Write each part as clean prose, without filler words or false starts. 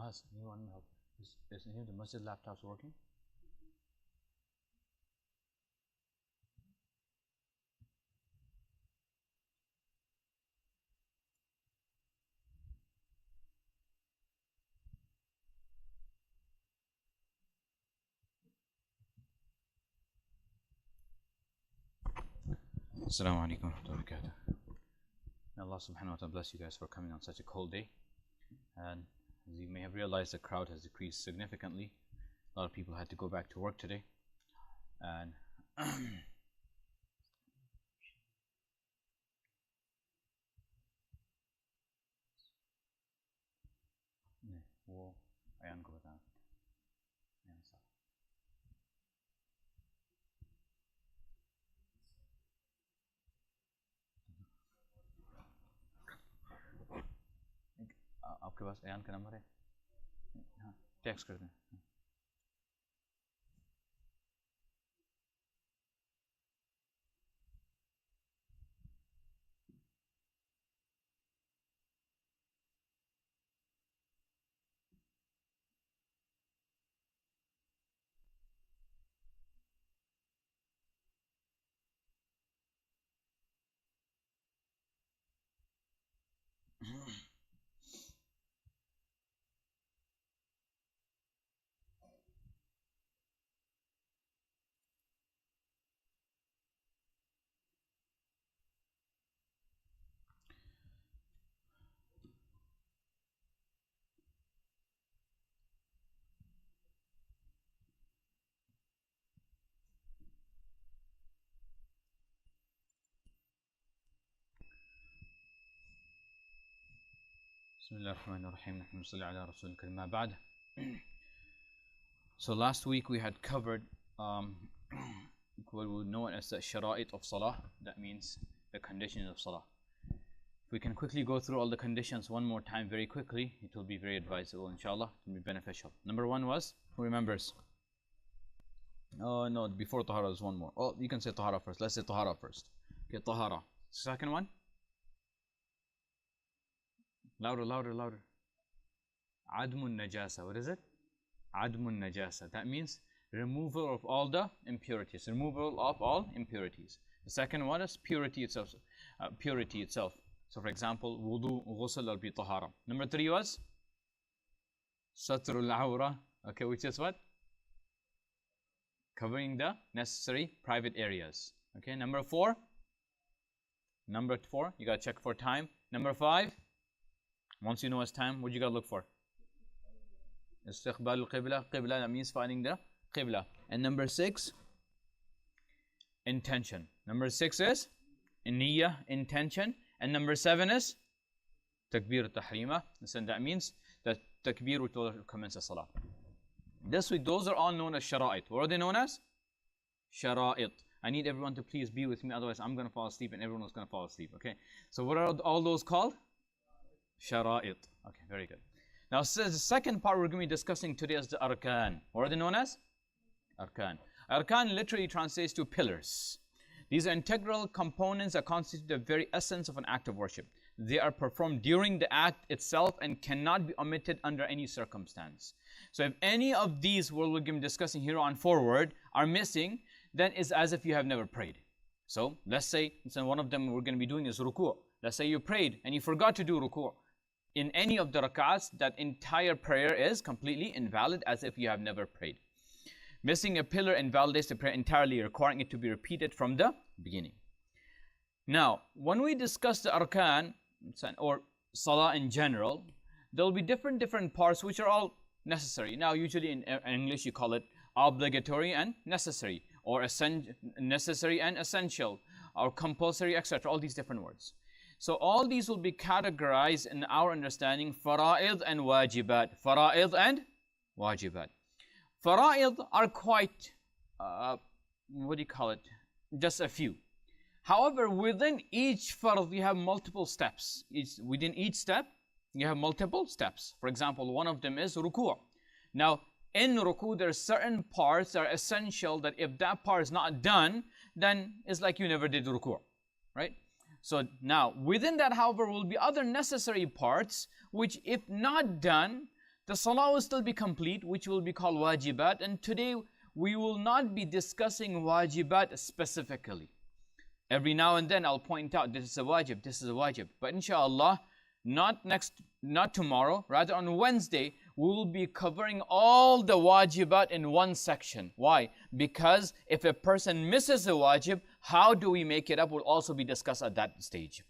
Muaz, you want help? Is any of the masjid laptops working? Assalamu alaikum wa rahmatullahi wa barakatuh. May Allah subhanahu wa ta'ala bless you guys for coming on such a cold day. And as you may have realized, the crowd has decreased significantly. A lot of people had to go back to work today. And वो अयान को बताना आपके पास अयान का number है हाँ text कर दें Bismillahirrahmanirrahim. So last week we had covered what we know as the Shara'it of Salah. That means the conditions of Salah. If we can quickly go through all the conditions one more time very quickly, it will be very advisable, inshallah. It will be beneficial. Number one was, who remembers? Oh no, before Tahara there's one more. Oh, you can say Tahara first. Let's say Tahara first. Okay, Tahara. Second one? Louder, louder, louder. Admun najasa. What is it? Admun najasa. That means removal of all the impurities. Removal of all impurities. The second one is purity itself. Purity itself. So for example, wudu, ghusl will be tahara. Number three was satrul awra. Okay, which is what? Covering the necessary private areas. Okay, number four. Number four, you gotta check for time. Number five. Once you know it's time, what you gotta look for? Istiqbal al-qibla. Qibla, that means finding the qibla. And number six, intention. Number six is niyyah, intention. And number seven is takbir tahrima. And that means that takbir which will commence the salah. This week, those are all known as shara'it. What are they known as? Shara'it. I need everyone to please be with me, otherwise I'm gonna fall asleep and everyone is gonna fall asleep. Okay. So what are all those called? Shara'it. Okay, very good. Now, so the second part we're going to be discussing today is the arkan. What are they known as? Arkan. Arkan literally translates to pillars. These are integral components that constitute the very essence of an act of worship. They are performed during the act itself and cannot be omitted under any circumstance. So if any of these what we're going to be discussing here on forward are missing, then it's as if you have never prayed. So let's say one of them we're going to be doing is ruku'. Let's say you prayed and you forgot to do ruku'. In any of the rak'ats, that entire prayer is completely invalid as if you have never prayed. Missing a pillar invalidates the prayer entirely, requiring it to be repeated from the beginning. Now, when we discuss the arkan, or salah in general, there will be different parts which are all necessary. Now, usually in English you call it obligatory and necessary, or necessary and essential, or compulsory, etc. All these different words. So all these will be categorized in our understanding, fara'id and wajibat. Fara'id and wajibat. Fara'id are quite, what do you call it? Just a few. However, within each fard, you have multiple steps. Within each step, you have multiple steps. For example, one of them is ruku'. Now, in ruku', there are certain parts that are essential that if that part is not done, then it's like you never did ruku', right? So now, within that, however, will be other necessary parts, which if not done, the salah will still be complete, which will be called wajibat. And today we will not be discussing wajibat specifically. Every now and then I'll point out this is a wajib, this is a wajib. But inshallah, not tomorrow, rather on Wednesday, we will be covering all the wajibat in one section. Why? Because if a person misses a wajib, how do we make it up will also be discussed at that stage.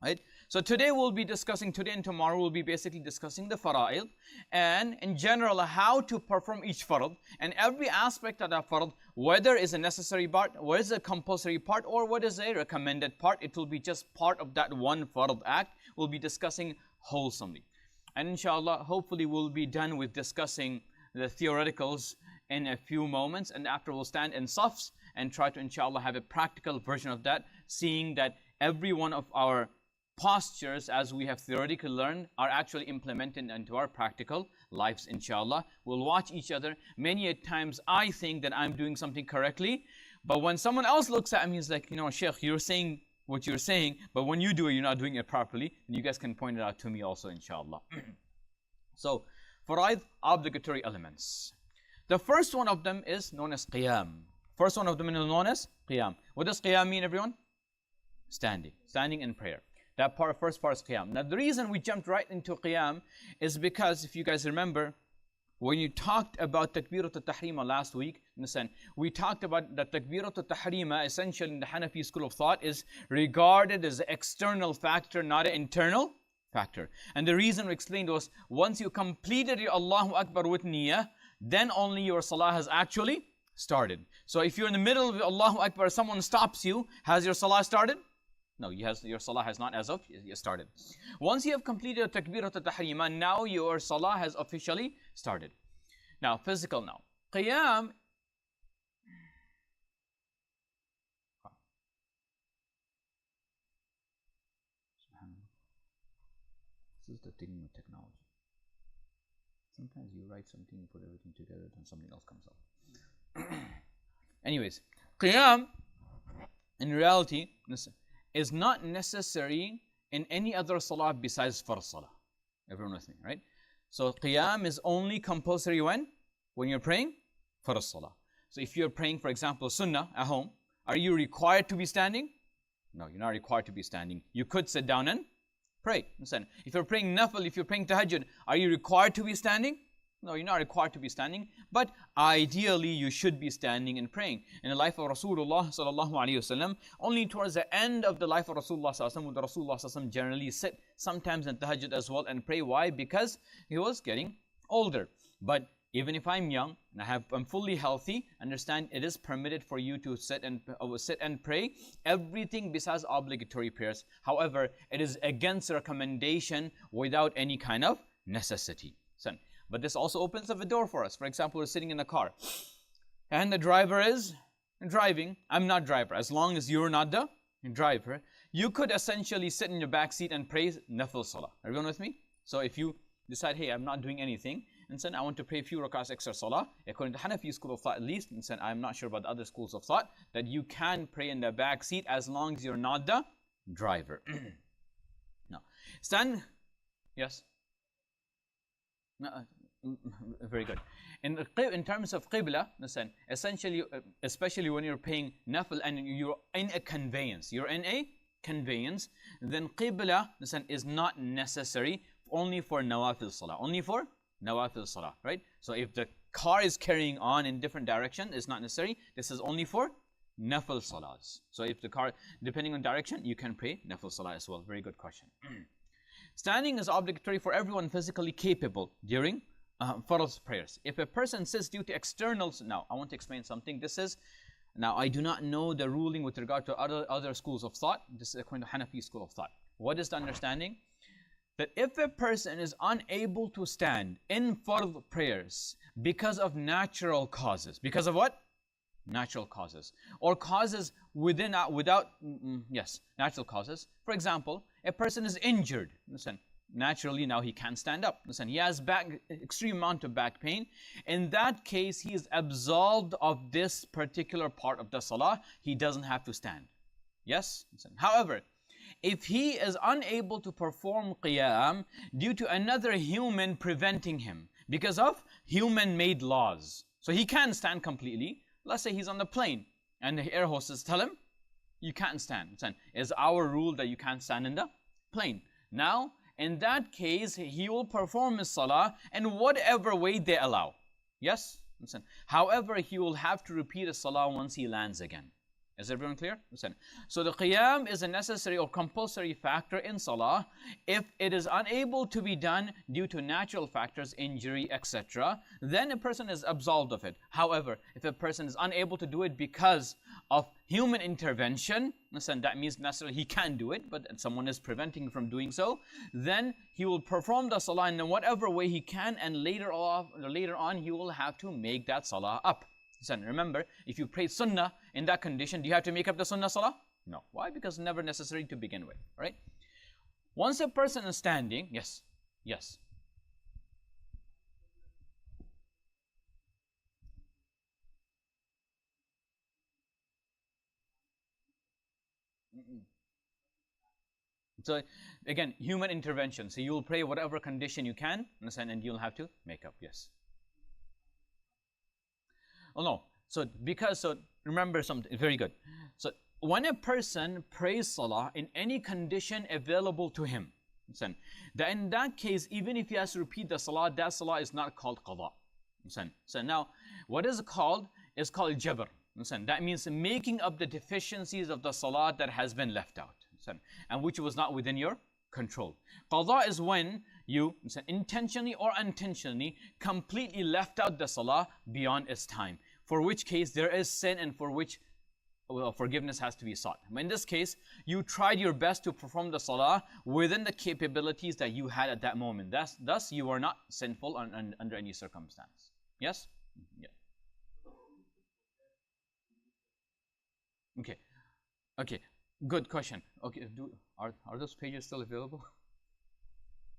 Right? So today and tomorrow we'll be basically discussing the fara'id and in general how to perform each fard and every aspect of that fard, whether is a necessary part, what is a compulsory part, or what is a recommended part. It will be just part of that one fard act. We'll be discussing wholesomely. And inshallah, hopefully we'll be done with discussing the theoreticals in a few moments, and after we'll stand in safs and try to inshallah have a practical version of that, seeing that every one of our postures, as we have theoretically learned, are actually implemented into our practical lives, inshallah. We'll watch each other. Many a times I think that I'm doing something correctly, but when someone else looks at me, he's like, Sheikh, you're saying what you're saying, but when you do it, you're not doing it properly. And you guys can point it out to me also, inshallah. So, fara'id, obligatory elements. The first one of them is known as qiyam. First one of them is known as qiyam. What does qiyam mean, everyone? Standing. Standing in prayer. That first part is qiyam. Now, the reason we jumped right into qiyam is because, if you guys remember, when you talked about takbirat al-tahrima last week, we talked about that takbirat al-tahrima, essentially in the Hanafi school of thought, is regarded as an external factor, not an internal factor. And the reason we explained was, once you completed your Allahu Akbar with niyyah, then only your salah has actually started. So if you're in the middle of Allahu Akbar, someone stops you, has your salah started? No, your salah has not as of started. Once you have completed takbirat al-tahrima, now your salah has officially started. Now, physical now. Qiyam. This is the thing with technology. Sometimes you write something, you put everything together, then something else comes up. Anyways, qiyam, in reality, listen, is not necessary in any other salah besides farz salah. Everyone with me, right? So qiyam is only compulsory when you're praying farz salah. So if you're praying, for example, sunnah at home, are you required to be standing? No, you're not required to be standing. You could sit down and pray. Listen, if you're praying nafil, if you're praying tahajjud, are you required to be standing? No, you're not required to be standing, but ideally you should be standing and praying. In the life of Rasulullah sallallahu alaihi wasallam, only towards the end of the life of Rasulullah sallallahu alaihi wasallam would Rasulullah sallallahu alaihi wasallam generally sit, sometimes in tahajjud as well, and pray. Why? Because he was getting older. But even if I'm young and I'm fully healthy, understand it is permitted for you to sit and pray everything besides obligatory prayers. However, it is against recommendation without any kind of necessity. But this also opens up a door for us. For example, we're sitting in a car and the driver is driving. I'm not driver. As long as you're not the driver, you could essentially sit in your back seat and pray nafil salah. Everyone with me? So if you decide, hey, I'm not doing anything, and say, I want to pray a few rakats extra salah, according to Hanafi school of thought at least, and say, I'm not sure about the other schools of thought, that you can pray in the back seat as long as you're not the driver. Now, stand. Yes? No, very good. In terms of qibla, listen, essentially, especially when you're paying nafil and you're in a conveyance, then qibla, listen, is not necessary, only for nawafil salah. Only for nawafil salah, right? So if the car is carrying on in different direction, it's not necessary. This is only for nafil salahs. So if the car, depending on direction, you can pray nafil salah as well. Very good question. Standing is obligatory for everyone physically capable during farz prayers. If a person sits due to externals, now I want to explain something. Now I do not know the ruling with regard to other schools of thought. This is according to Hanafi school of thought. What is the understanding? That if a person is unable to stand in farz prayers because of natural causes, because of what? Natural causes, or causes natural causes. For example, a person is injured. Listen, naturally now he can't stand up. Listen, he has extreme amount of back pain. In that case, he is absolved of this particular part of the salah. He doesn't have to stand. Yes? Listen. However, if he is unable to perform qiyam due to another human preventing him because of human-made laws. So he can stand completely. Let's say he's on the plane and the air hostess tell him, you can't stand. It's our rule that you can't stand in the plane. Now, in that case, he will perform his salah in whatever way they allow. Yes? However, he will have to repeat his salah once he lands again. Is everyone clear? So the qiyam is a necessary or compulsory factor in salah. If it is unable to be done due to natural factors, injury, etc., then a person is absolved of it. However, if a person is unable to do it because of human intervention, that means necessarily he can do it, but someone is preventing him from doing so, then he will perform the salah in whatever way he can, and later on he will have to make that salah up. Remember, if you pray sunnah in that condition, do you have to make up the sunnah salah? No. Why? Because it's never necessary to begin with. Right? Once a person is standing, yes. So again, human intervention. So you will pray whatever condition you can, understand, and you'll have to make up. Yes. Oh no. So remember something very good. So when a person prays salah in any condition available to him, then in that case, even if he has to repeat the salah, that salah is not called qada. So now, what is called? It's called jabr. That means making up the deficiencies of the salah that has been left out, and which was not within your control. Qada is when you intentionally or unintentionally completely left out the salah beyond its time, for which case there is sin and for which forgiveness has to be sought. In this case, you tried your best to perform the salah within the capabilities that you had at that moment. Thus, you are not sinful under any circumstance. Yes? Yeah. Okay. Good question. Okay, are those pages still available?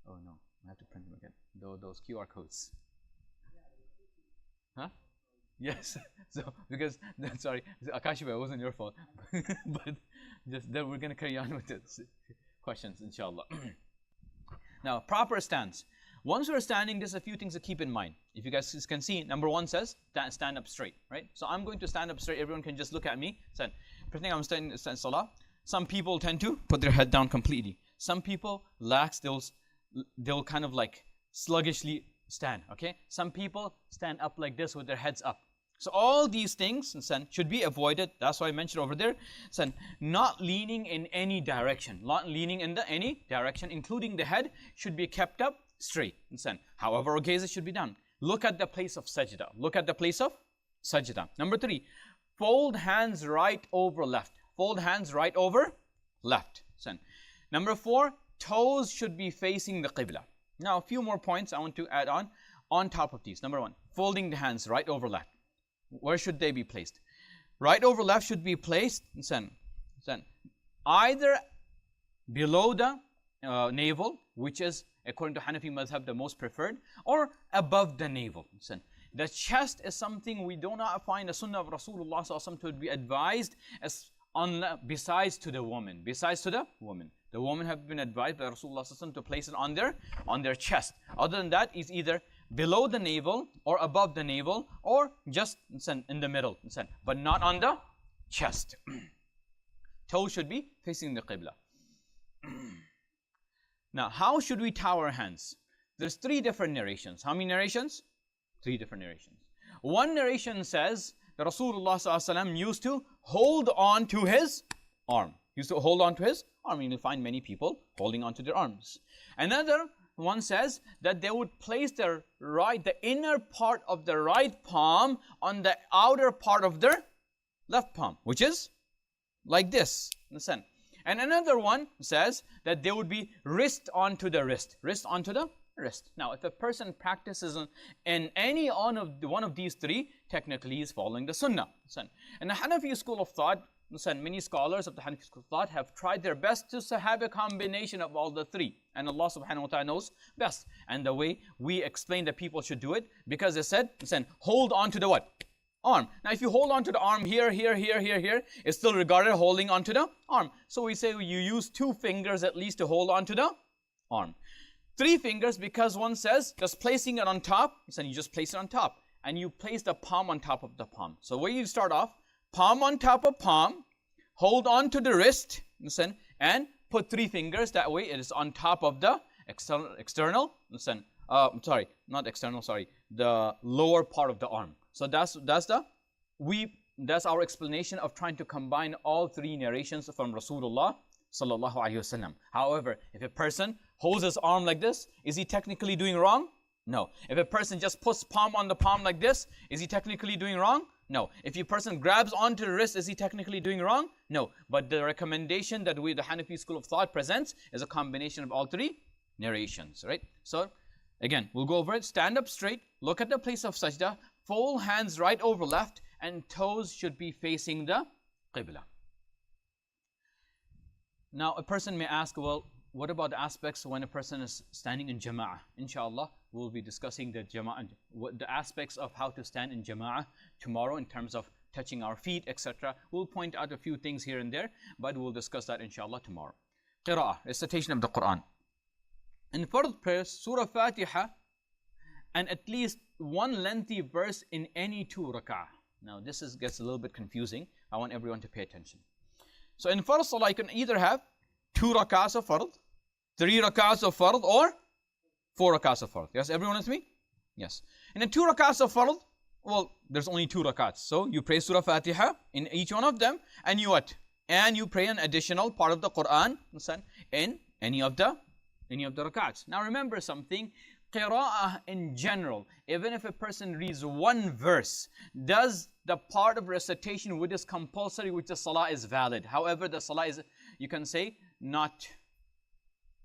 Oh no, I have to print them again. Those QR codes. Huh? Yes. So because sorry, Akashiba, it wasn't your fault. But just then we're gonna carry on with the questions, inshallah. Now, proper stance. Once we're standing, there's a few things to keep in mind. If you guys can see, number one says stand up straight, right? So I'm going to stand up straight. Everyone can just look at me. Pretending I'm standing salah. Some people tend to put their head down completely. Some people lax, they'll kind of like sluggishly stand, okay? Some people stand up like this with their heads up. So all these things should be avoided. That's why I mentioned over there, not leaning in any direction. Not leaning in any direction, including the head, should be kept up straight. However, gaze should be done. Look at the place of sajda. Look at the place of sajda. Number 3, fold hands right over left. Fold hands right over left. Number 4, toes should be facing the qibla. Now, a few more points I want to add on top of these. Number 1, folding the hands right over left. Where should they be placed? Right over left should be placed either below the navel, which is, according to Hanafi madhab, the most preferred, or above the navel. The chest is something we do not find the sunnah of Rasulullah to be advised as besides to the woman. The women have been advised by Rasulullah to place it on their chest. Other than that, is either below the navel or above the navel or just in the middle, but not on the chest. Toes should be facing the qibla. Now, how should we tie our hands? There's 3 different narrations. How many narrations? 3 different narrations. One narration says that Rasulullah used to hold on to his arm. You'll find many people holding on to their arms. Another one says that they would place the inner part of the right palm on the outer part of their left palm, which is like this. And another one says that they would be wrist onto the wrist. Now, if a person practices in any one of these 3, technically he is following the sunnah. And the Hanafi school of thought, many scholars of the Hanafi school of thought have tried their best to have a combination of all the 3. And Allah subhanahu wa ta'ala knows best. And the way we explain that people should do it, because they said, hold on to the what? arm. Now if you hold on to the arm here, it's still regarded holding onto the arm. So we say you use 2 fingers at least to hold on to the arm. 3 fingers because one says just placing it on top, so you just place it on top. And you place the palm on top of the palm. So where you start off, palm on top of palm, hold on to the wrist, listen, and put 3 fingers. That way it is on top of the external, listen, the lower part of the arm. So that's our explanation of trying to combine all 3 narrations from Rasulullah sallallahu alaihi wasallam. However, if a person holds his arm like this, is he technically doing wrong? No. If a person just puts palm on the palm like this, is he technically doing wrong? No. If a person grabs onto the wrist, is he technically doing wrong? No. But the recommendation that the Hanafi school of thought presents is a combination of all 3 narrations, right? So again, we'll go over it. Stand up straight, look at the place of sajda, fold hands right over left, and toes should be facing the qibla. Now a person may ask, well, what about the aspects when a person is standing in jama'ah? Inshallah, we'll be discussing the jama'ah, the aspects of how to stand in jama'ah tomorrow in terms of touching our feet, etc. We'll point out a few things here and there, but we'll discuss that inshallah tomorrow. Qira'ah, recitation of the Quran. In fard prayers, Surah Fatiha, and at least 1 lengthy verse in any 2 rak'ah. Now this gets a little bit confusing. I want everyone to pay attention. So in fard salah, you can either have 2 rak'ahs of fard, 3 rak'ahs of fard, or 4 rak'ahs of fard. Yes, everyone with me? Yes. In the 2 rak'ahs of fard, well, there's only 2 rak'ahs. So you pray Surah Fatiha in each one of them, and you what? And you pray an additional part of the Quran in any of the rak'ahs. Now remember something, qira'ah in general, even if a person reads 1 verse, does the part of recitation which is compulsory, which the salah is valid. However, the salah is, you can say,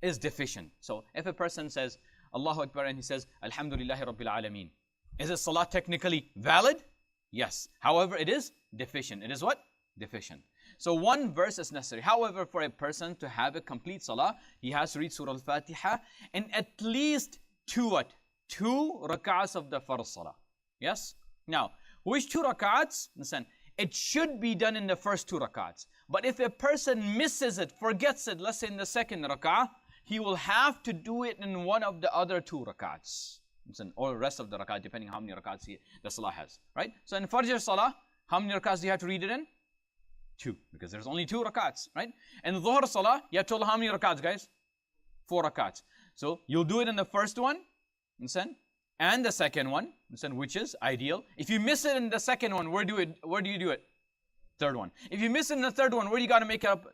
is deficient. So if a person says Allahu Akbar and he says Alhamdulillahi Rabbil Alameen, is his salah technically valid? Yes. However, it is deficient. It is what? Deficient. So 1 verse is necessary. However, for a person to have a complete salah, he has to read Surah Al-Fatiha and at least 2 what? 2 rak'ahs of the farz salah. Yes? Now, which 2 rak'ahs? Listen, it should be done in the first 2 rak'ahs. But if a person misses it, forgets it, let's say in the 2nd rak'ah, he will have to do it in one of the other 2 rak'ahs. Listen, or the rest of the rak'ah, depending how many rak'ahs the salah has. Right? So in Fajr salah, how many rak'ahs do you have to read it in? 2, because there's only 2 rak'ahs, right? And Dhuhr salah, you have told how many rak'ahs, guys? 4 rak'ahs. So you'll do it in the first one, listen, and the second one, listen, which is ideal. If you miss it in the second one, where do you do it? 3rd one. If you miss it in the 3rd one, where do you got to make it up?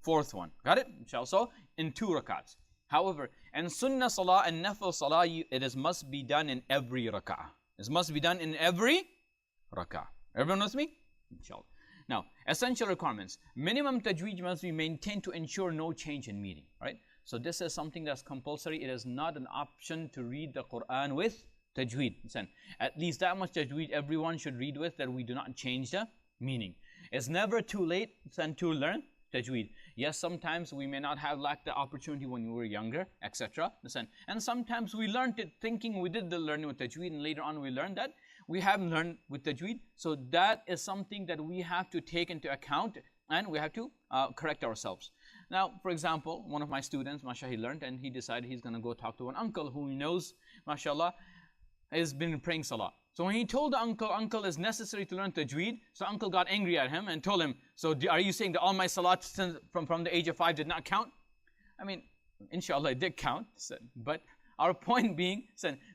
4th one. Got it? Inshallah. So in 2 rak'ahs. However, in Sunnah salah and Nafil salah, it must be done in every rak'ah. It must be done in every rak'ah. Everyone with me? Inshallah. Now, essential requirements. Minimum tajweed must be maintained to ensure no change in meaning. Right? So this is something that's compulsory. It is not an option to read the Quran with tajweed. Listen, at least that much tajweed everyone should read with, that we do not change the meaning. It's never too late to learn tajweed. Yes, sometimes we may not have lacked the opportunity when we were younger, etc. Listen, and sometimes we learned it thinking we did the learning with tajweed, and later on we learned that we haven't learned with tajweed. So that is something that we have to take into account, and we have to correct ourselves. Now, for example, one of my students, mashallah, he learned, and he decided he's going to go talk to an uncle who he knows, mashallah, has been praying salah. So when he told the uncle is necessary to learn tajweed, so uncle got angry at him and told him, so are you saying that all my salat from the age of 5 did not count? I mean, inshallah it did count, but our point being,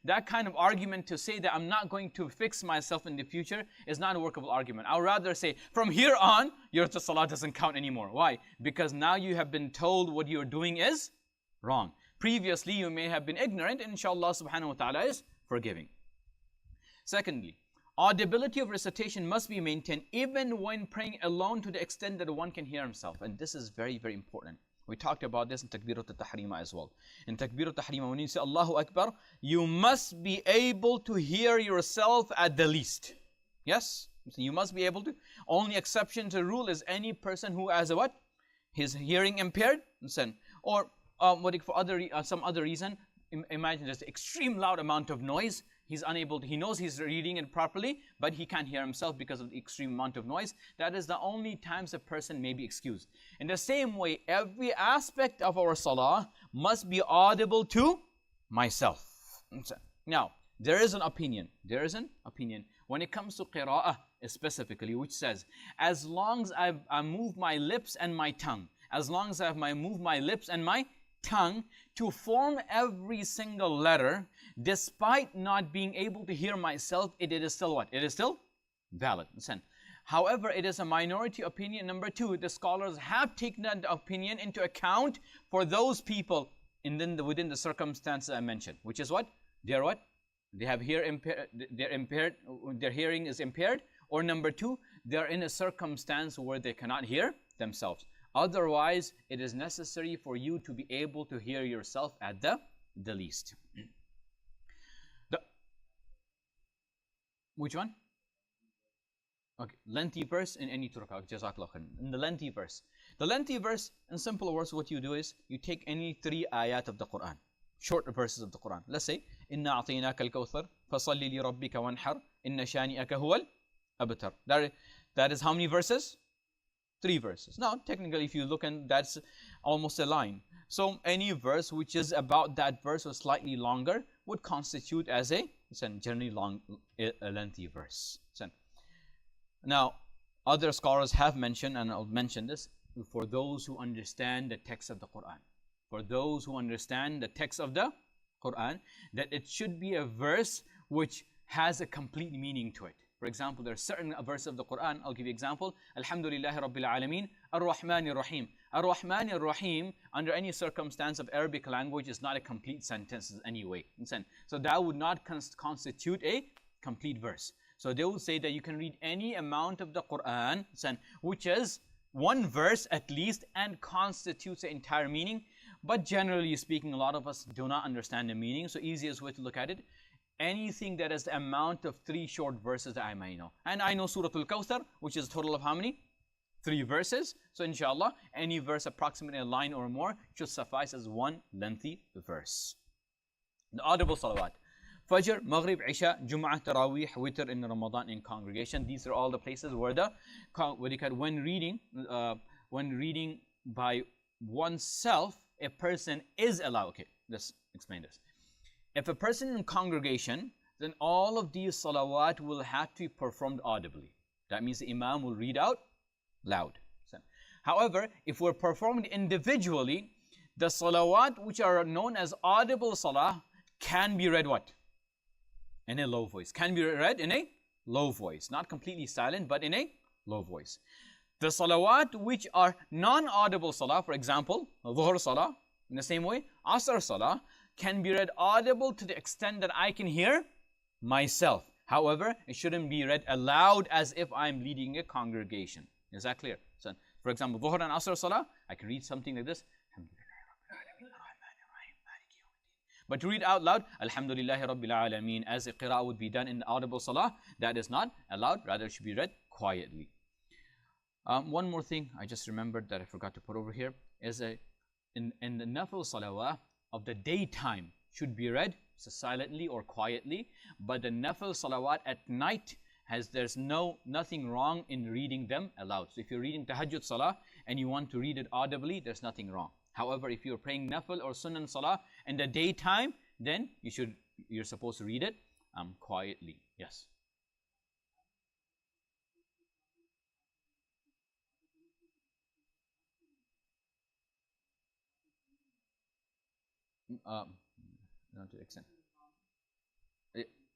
that kind of argument to say that I'm not going to fix myself in the future is not a workable argument. I would rather say, from here on, your salah doesn't count anymore. Why? Because now you have been told what you're doing is wrong. Previously, you may have been ignorant, and inshallah subhanahu wa ta'ala is forgiving. Secondly, audibility of recitation must be maintained even when praying alone to the extent that one can hear himself. And this is very, very important. We talked about this in Takbirat al-Tahrima as well. In Takbirat al-Tahrima, when you say Allahu Akbar, you must be able to hear yourself at the least. Yes? So you must be able to. Only exception to the rule is any person who has a what? His hearing impaired, or for some other reason. Imagine there's an extreme loud amount of noise. He's unable to, he knows he's reading it properly, but he can't hear himself because of the extreme amount of noise. That is the only times a person may be excused. In the same way, every aspect of our salah must be audible to myself. Now, there is an opinion. There is an opinion when it comes to qira'ah specifically, which says, as long as I move my lips and my tongue, as long as I move my lips and my tongue to form every single letter, despite not being able to hear myself, it is still what? It is still valid. Listen. However, it is a minority opinion. Number two, the scholars have taken that opinion into account for those people within the circumstances I mentioned, which is what? They're what? They have their hearing is impaired, or number two, they're in a circumstance where they cannot hear themselves. Otherwise, it is necessary for you to be able to hear yourself at the least. Which one? Okay, lengthy verse in any turqa. Jazakallah khair. In the lengthy verse. The lengthy verse, in simple words, what you do is, you take any 3 ayat of the Quran, short verses of the Quran. Let's say, Inna a'tainaka al-kawthar, fasalli li rabbika wanhar, inna shani'aka huwal abtar. That is how many verses? 3 verses. Now, technically, if you look, and that's almost a line. So, any verse which is about that verse or slightly longer would constitute as a generally a lengthy verse. Now, other scholars have mentioned, and I'll mention this, for those who understand the text of the Quran. For those who understand the text of the Quran, that it should be a verse which has a complete meaning to it. For example, there are certain verses of the Quran, I'll give you an example. Alhamdulillahi Rabbil Alameen, Ar-Rahman Ar-Rahim. Ar-Rahman Ar-Rahim, under any circumstance of Arabic language, is not a complete sentence anyway. So that would not constitute a complete verse. So they would say that you can read any amount of the Quran, which is one verse at least, and constitutes the entire meaning. But generally speaking, a lot of us do not understand the meaning. So easiest way to look at it, anything that is the amount of 3 short verses that I may know. And I know Surah Al-Kawthar, which is a total of how many? 3 verses. So inshallah, any verse approximately a line or more should suffice as one lengthy verse. The audible salawat. Fajr, Maghrib, Isha, Jum'ah, Taraweeh, Witr in Ramadan in congregation. These are all the places where when reading by oneself, a person is allowed. Okay, let's explain this. If a person in congregation, then all of these salawat will have to be performed audibly. That means the imam will read out loud. However, if we're performed individually, the salawat which are known as audible salah can be read what? In a low voice. Can be read in a low voice. Not completely silent, but in a low voice. The salawat which are non-audible salah, for example, Dhuhr salah, in the same way, Asr salah, can be read audible to the extent that I can hear myself. However, it shouldn't be read aloud as if I'm leading a congregation. Is that clear? So, for example, Dhuhr and Asr Salah, I can read something like this. But to read out loud, Alhamdulillahi Rabbil Alameen, as a qira'ah would be done in the audible Salah, that is not allowed. Rather, it should be read quietly. One more thing I just remembered that I forgot to put over here is in the nafil salawah of the daytime should be read silently or quietly, but the nafil salawat at night there's nothing wrong in reading them aloud. So if you're reading tahajjud salah and you want to read it audibly, there's nothing wrong. However, if you're praying nafil or sunnah salah in the daytime, then you're supposed to read it quietly. Yes. Not to the extent.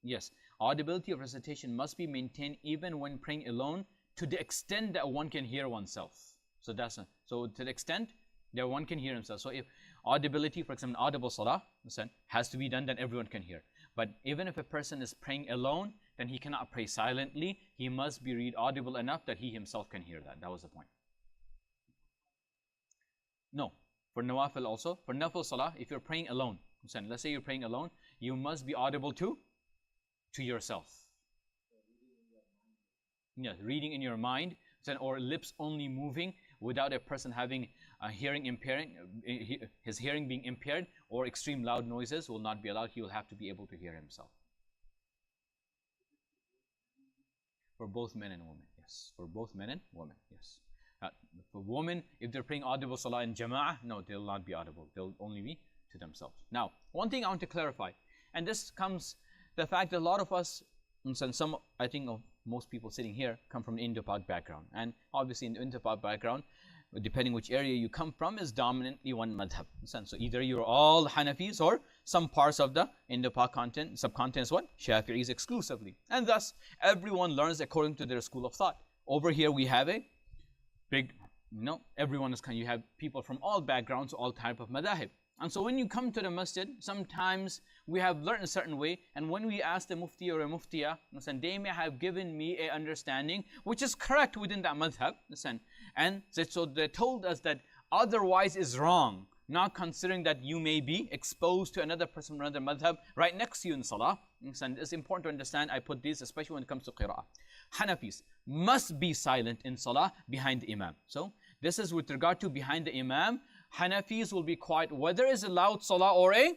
Yes, audibility of recitation must be maintained even when praying alone, to the extent that one can hear oneself. So to the extent that one can hear himself. So if audibility, for example, audible salah has to be done, then everyone can hear. But even if a person is praying alone, then he cannot pray silently. He must be read audible enough that he himself can hear that. That was the point. No. For nawafil also, for nafil salah, if you're praying alone, let's say you're praying alone, you must be audible to yourself. Yes, reading in your mind, or lips only moving without a person having his hearing being impaired, or extreme loud noises will not be allowed. He will have to be able to hear himself. For both men and women, yes. For both men and women, yes. For women, if they're praying audible salah in jama'ah, no, they'll not be audible. They'll only be to themselves. Now, one thing I want to clarify, and this comes the fact that a lot of us, and some, I think of most people sitting here, come from the Indo-Pak background. And obviously in the Indo-Pak background, depending which area you come from, is dominantly one madhab. So either you're all Hanafis or some parts of the Indo-Pak subcontinent is what? Shafi'is exclusively. And thus, everyone learns according to their school of thought. Over here we have a big, everyone is you have people from all backgrounds, all type of madahib. And so when you come to the masjid, sometimes we have learned a certain way, and when we ask the mufti or a muftiya, they may have given me a understanding which is correct within that madhab, and so they told us that otherwise is wrong, not considering that you may be exposed to another person from another madhab right next to you in salah. And it's important to understand, I put this especially when it comes to qira'ah. Hanafis must be silent in salah behind the imam. So this is with regard to behind the imam. Hanafis will be quiet, whether it's a loud salah or a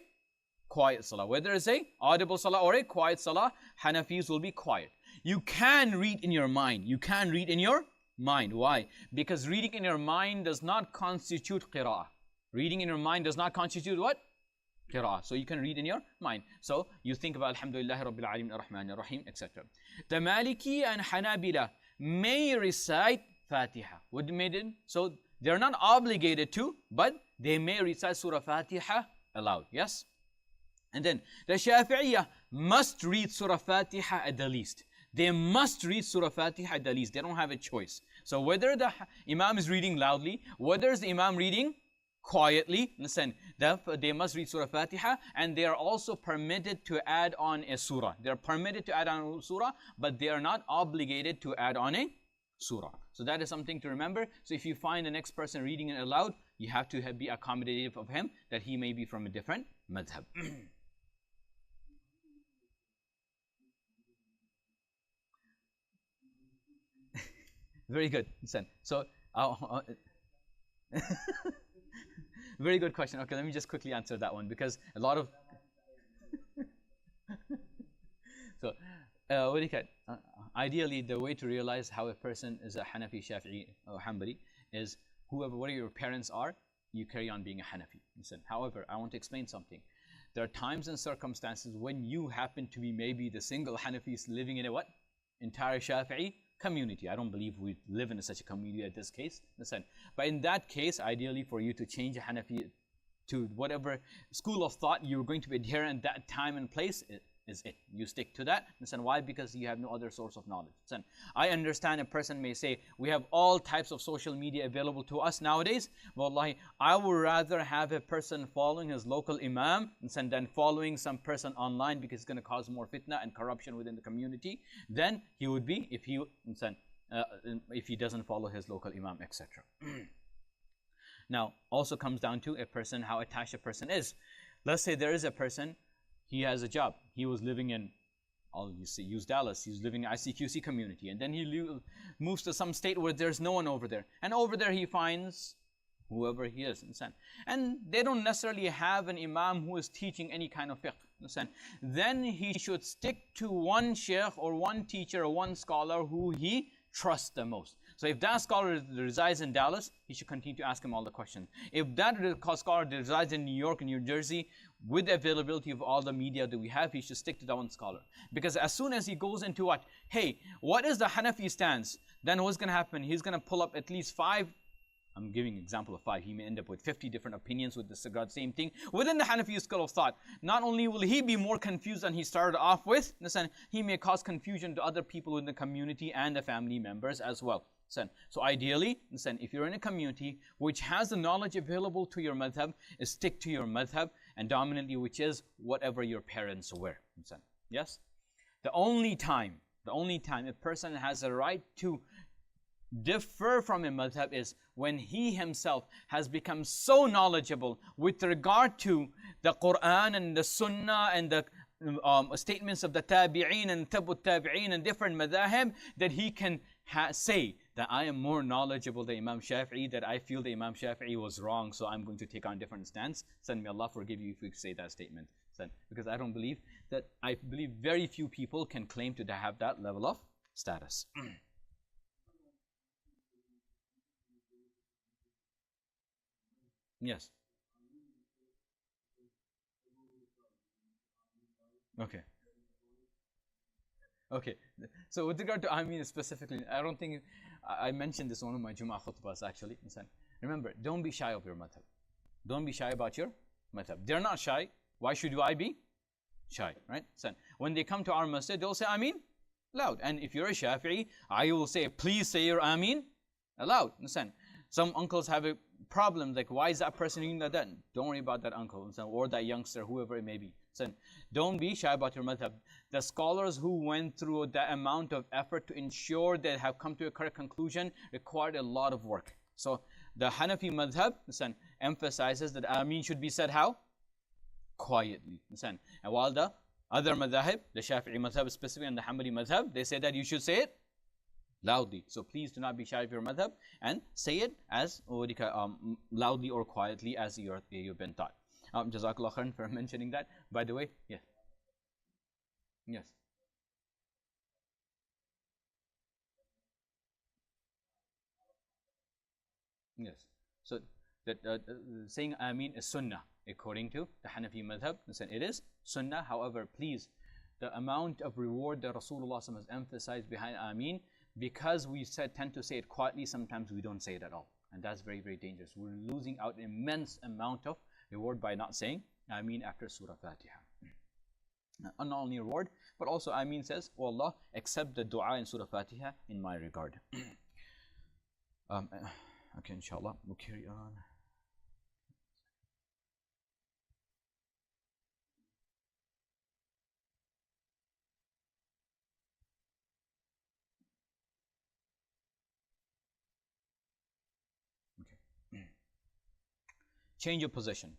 quiet salah. Whether it's a audible salah or a quiet salah, Hanafis will be quiet. You can read in your mind. You can read in your mind. Why? Because reading in your mind does not constitute qira'ah. Reading in your mind does not constitute what? Qira'ah. So you can read in your mind. So you think about Alhamdulillah Rabbil Alameen Ar-Rahman Ar-Rahim, etc. The Maliki and Hanabila may recite Fatiha. What made it? So they're not obligated to, but they may recite Surah Fatiha aloud. Yes? And then the Shafi'iyah must read Surah Fatiha at the least. They must read Surah Fatiha at the least. They don't have a choice. So whether the Imam is reading loudly, whether is the Imam reading quietly, listen, they must read Surah Fatiha, and they are also permitted to add on a surah. They are permitted to add on a surah, but they are not obligated to add on a surah. So that is something to remember. So if you find the next person reading it aloud, you have to be accommodative of him, that he may be from a different madhab. Very good. Listen. So, very good question. Okay, let me just quickly answer that one, because a lot of so what do you call it? Ideally, the way to realize how a person is a Hanafi, Shafi'i, or Hanbali is whatever your parents are, you carry on being a Hanafi. Listen. However, I want to explain something. There are times and circumstances when you happen to be maybe the single Hanafis living in a what? Entire Shafi'i community. I don't believe we live in such a community at this case. Listen. But in that case, ideally for you to change a Hanafi to whatever school of thought you're going to be adherent at that time and place, is it. You stick to that. Listen, why? Because you have no other source of knowledge. Listen, I understand a person may say, we have all types of social media available to us nowadays. Wallahi, I would rather have a person following his local imam than following some person online, because it's going to cause more fitna and corruption within the community than he would be if he doesn't follow his local imam, etc. Now, also comes down to a person, how attached a person is. Let's say there is a person, he has a job. He was living in, I'll use Dallas. He's living in ICQC community. And then he moves to some state where there's no one over there. And over there he finds whoever he is. And they don't necessarily have an imam who is teaching any kind of fiqh. Then he should stick to one sheikh or one teacher or one scholar who he trusts the most. So if that scholar resides in Dallas, he should continue to ask him all the questions. If that scholar resides in New York and New Jersey, with the availability of all the media that we have, he should stick to that one scholar. Because as soon as he goes into what? Hey, what is the Hanafi stance? Then what's going to happen? He's going to pull up at least 5. I'm giving an example of 5. He may end up with 50 different opinions with the same thing within the Hanafi school of thought. Not only will he be more confused than he started off with, listen, he may cause confusion to other people in the community and the family members as well. So ideally, listen, if you're in a community which has the knowledge available to your madhab, stick to your madhab, and dominantly which is whatever your parents were. Listen, yes? The only time a person has a right to differ from a madhab is when he himself has become so knowledgeable with regard to the Quran and the Sunnah and the statements of the Tabi'een and Tabu Tabi'een and different madhab, that he can say that I am more knowledgeable than Imam Shafi'i, that I feel that Imam Shafi'i was wrong, so I'm going to take on a different stance. May Allah forgive you if you say that statement. Because I believe very few people can claim to have that level of status. Yes. Okay. Okay. So with regard to Ameen specifically, I don't think I mentioned this in one of my Jum'ah khutbahs actually. Remember, don't be shy of your madhab. Don't be shy about your madhab. They're not shy. Why should I be shy? Right? So when they come to our masjid, they'll say Ameen loud. And if you're a Shafi'i, I will say, please say your Ameen aloud. Some uncles have a problem, like why is that person doing that? Don't worry about that uncle or that youngster, whoever it may be. Don't be shy about your madhab. The scholars who went through that amount of effort to ensure they have come to a correct conclusion required a lot of work. So the Hanafi madhab emphasizes that Ameen should be said how? Quietly. And while the other madhab, the Shafi'i madhab specifically and the Hanbali madhab, they say that you should say it loudly. So please do not be shy of your madhab and say it as loudly or quietly as you've been taught. Jazakallah khairan for mentioning that. By the way, yes. Yes. Yes. So that saying Ameen is sunnah according to the Hanafi madhab. It is sunnah. However, please, the amount of reward that Rasulullah has emphasized behind Ameen, because we tend to say it quietly, sometimes we don't say it at all. And that's very, very dangerous. We're losing out an immense amount of reward by not saying Ameen after Surah Fatiha. Not only reward, but also Ameen says, oh Allah, accept the dua in Surah Fatiha in my regard. Okay, inshallah, we'll carry on. Change your position.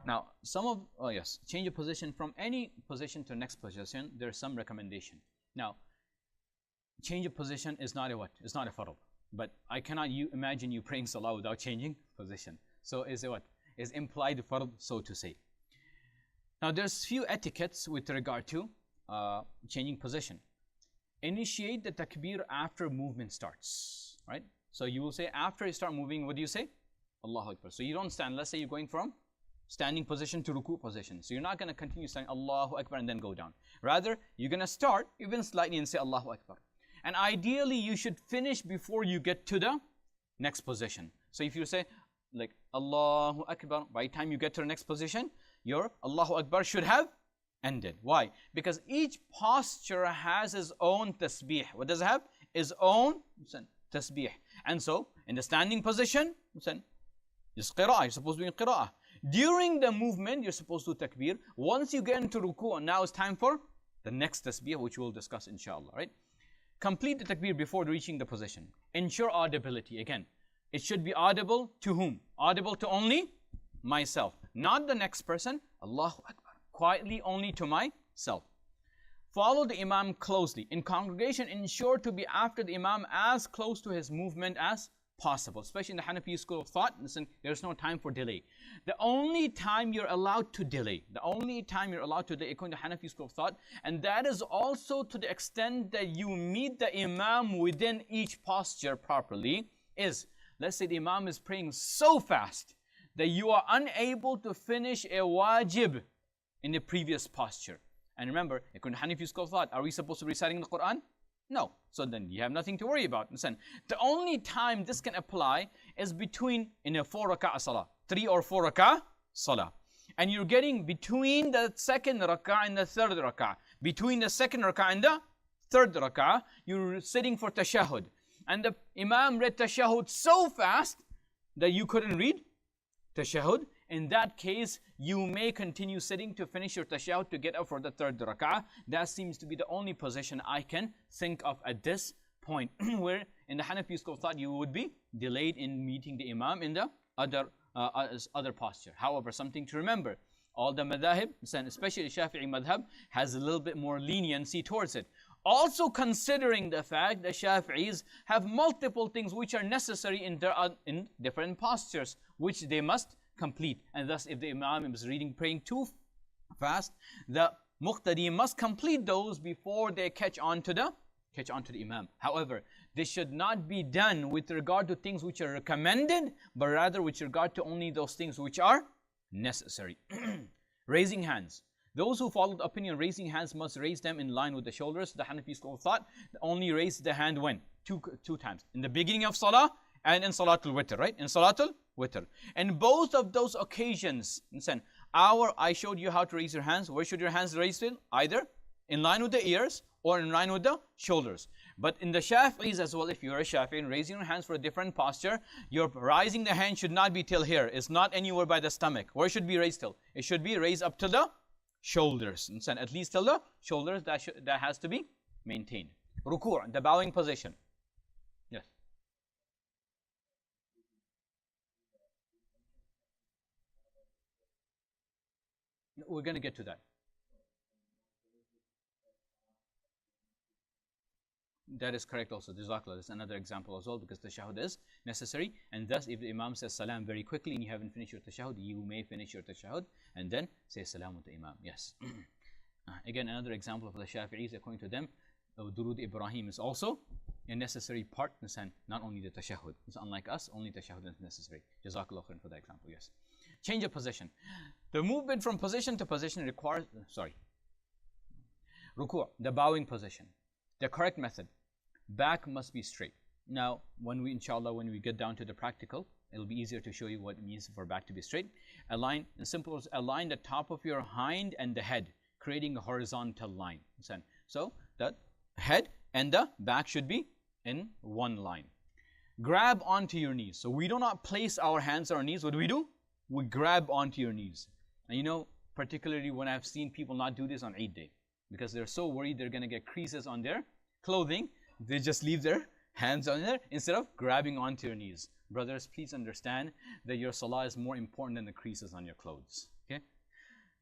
Now, change your position from any position to next position. There's some recommendation. Now, change your position is not a what? It's not a farad. But I cannot imagine you praying salah without changing position. So is it what? Is implied farad, so to say. Now, there's few etiquettes with regard to changing position. Initiate the takbir after movement starts, right? So you will say after you start moving, what do you say? Allahu Akbar. So you don't stand. Let's say you're going from standing position to ruku position. So you're not going to continue saying Allahu Akbar and then go down. Rather, you're going to start even slightly and say Allahu Akbar. And ideally, you should finish before you get to the next position. So if you say like Allahu Akbar, by the time you get to the next position, your Allahu Akbar should have ended. Why? Because each posture has its own tasbih. What does it have? Its own tasbih. And so, in the standing position, it's qira'ah, you're supposed to be in qira'ah. During the movement, you're supposed to takbir. Once you get into ruku', and now it's time for the next tasbih, which we'll discuss inshallah, right? Complete the takbir before reaching the position. Ensure audibility. Again, it should be audible to whom? Audible to only myself, not the next person. Allahu Akbar. Quietly only to myself. Follow the Imam closely. In congregation, ensure to be after the Imam as close to his movement as possible. Especially in the Hanafi school of thought, listen, there's no time for delay. The only time you're allowed to delay, according to Hanafi school of thought, and that is also to the extent that you meet the Imam within each posture properly, is, let's say the Imam is praying so fast that you are unable to finish a wajib in the previous posture. And remember, according to Hanafi school of thought, are we supposed to be reciting the Quran? No. So then you have nothing to worry about. Listen, the only time this can apply is between in a 4 rak'ah salah, 3 or 4 rak'ah salah. And you're getting between the second rak'ah and the third rak'ah. Between the second rak'ah and the third rak'ah, you're sitting for tashahhud. And the Imam read tashahhud so fast that you couldn't read tashahhud. In that case, you may continue sitting to finish your tashahhud to get up for the third rak'ah. That seems to be the only position I can think of at this point, where in the Hanafi school of thought you would be delayed in meeting the Imam in the other posture. However, something to remember, all the madhahib, especially the Shafi'i madhab, has a little bit more leniency towards it. Also considering the fact that Shafi'is have multiple things which are necessary in different postures, which they must complete. And thus, if the Imam is praying too fast, the muqtadi must complete those before they catch on to catch on to the Imam. However, this should not be done with regard to things which are recommended, but rather with regard to only those things which are necessary. Raising hands. Those who follow the opinion raising hands must raise them in line with the shoulders. The Hanafi school of thought only raise the hand when? Two times. In the beginning of Salah and in Salatul Witr, right? In Salatul Witr. And both of those occasions, I showed you how to raise your hands. Where should your hands raise to? Either in line with the ears or in line with the shoulders. But in the Shafi'is as well, if you're a Shafi'i and raising your hands for a different posture, your rising the hand should not be till here. It's not anywhere by the stomach. Where should be raised till? It should be raised up to the shoulders. At least till the shoulders, that has to be maintained. Ruku', the bowing position. Yes. We're going to get to that. That is correct also. Jazakallah. That's another example as well, because tashahhud is necessary. And thus, if the Imam says salam very quickly and you haven't finished your tashahhud, you may finish your tashahhud and then say salam with the Imam. Yes. Again, another example of the Shafi'is, according to them, Durud Ibrahim is also a necessary part, not only the tashahhud. It's unlike us, only tashahhud is necessary. Jazakallah khair for that example. Yes. Change of position. The movement from position to position requires, Ruku', the bowing position. The correct method. Back must be straight. Now, inshallah, when we get down to the practical, it'll be easier to show you what it means for back to be straight. Align the top of your hind and the head, creating a horizontal line. So, the head and the back should be in one line. Grab onto your knees. So, we do not place our hands on our knees. What do? We grab onto your knees. And particularly when I've seen people not do this on Eid day, because they're so worried they're going to get creases on their clothing, they just leave their hands on there instead of grabbing onto your knees. Brothers, please understand that your salah is more important than the creases on your clothes. Okay?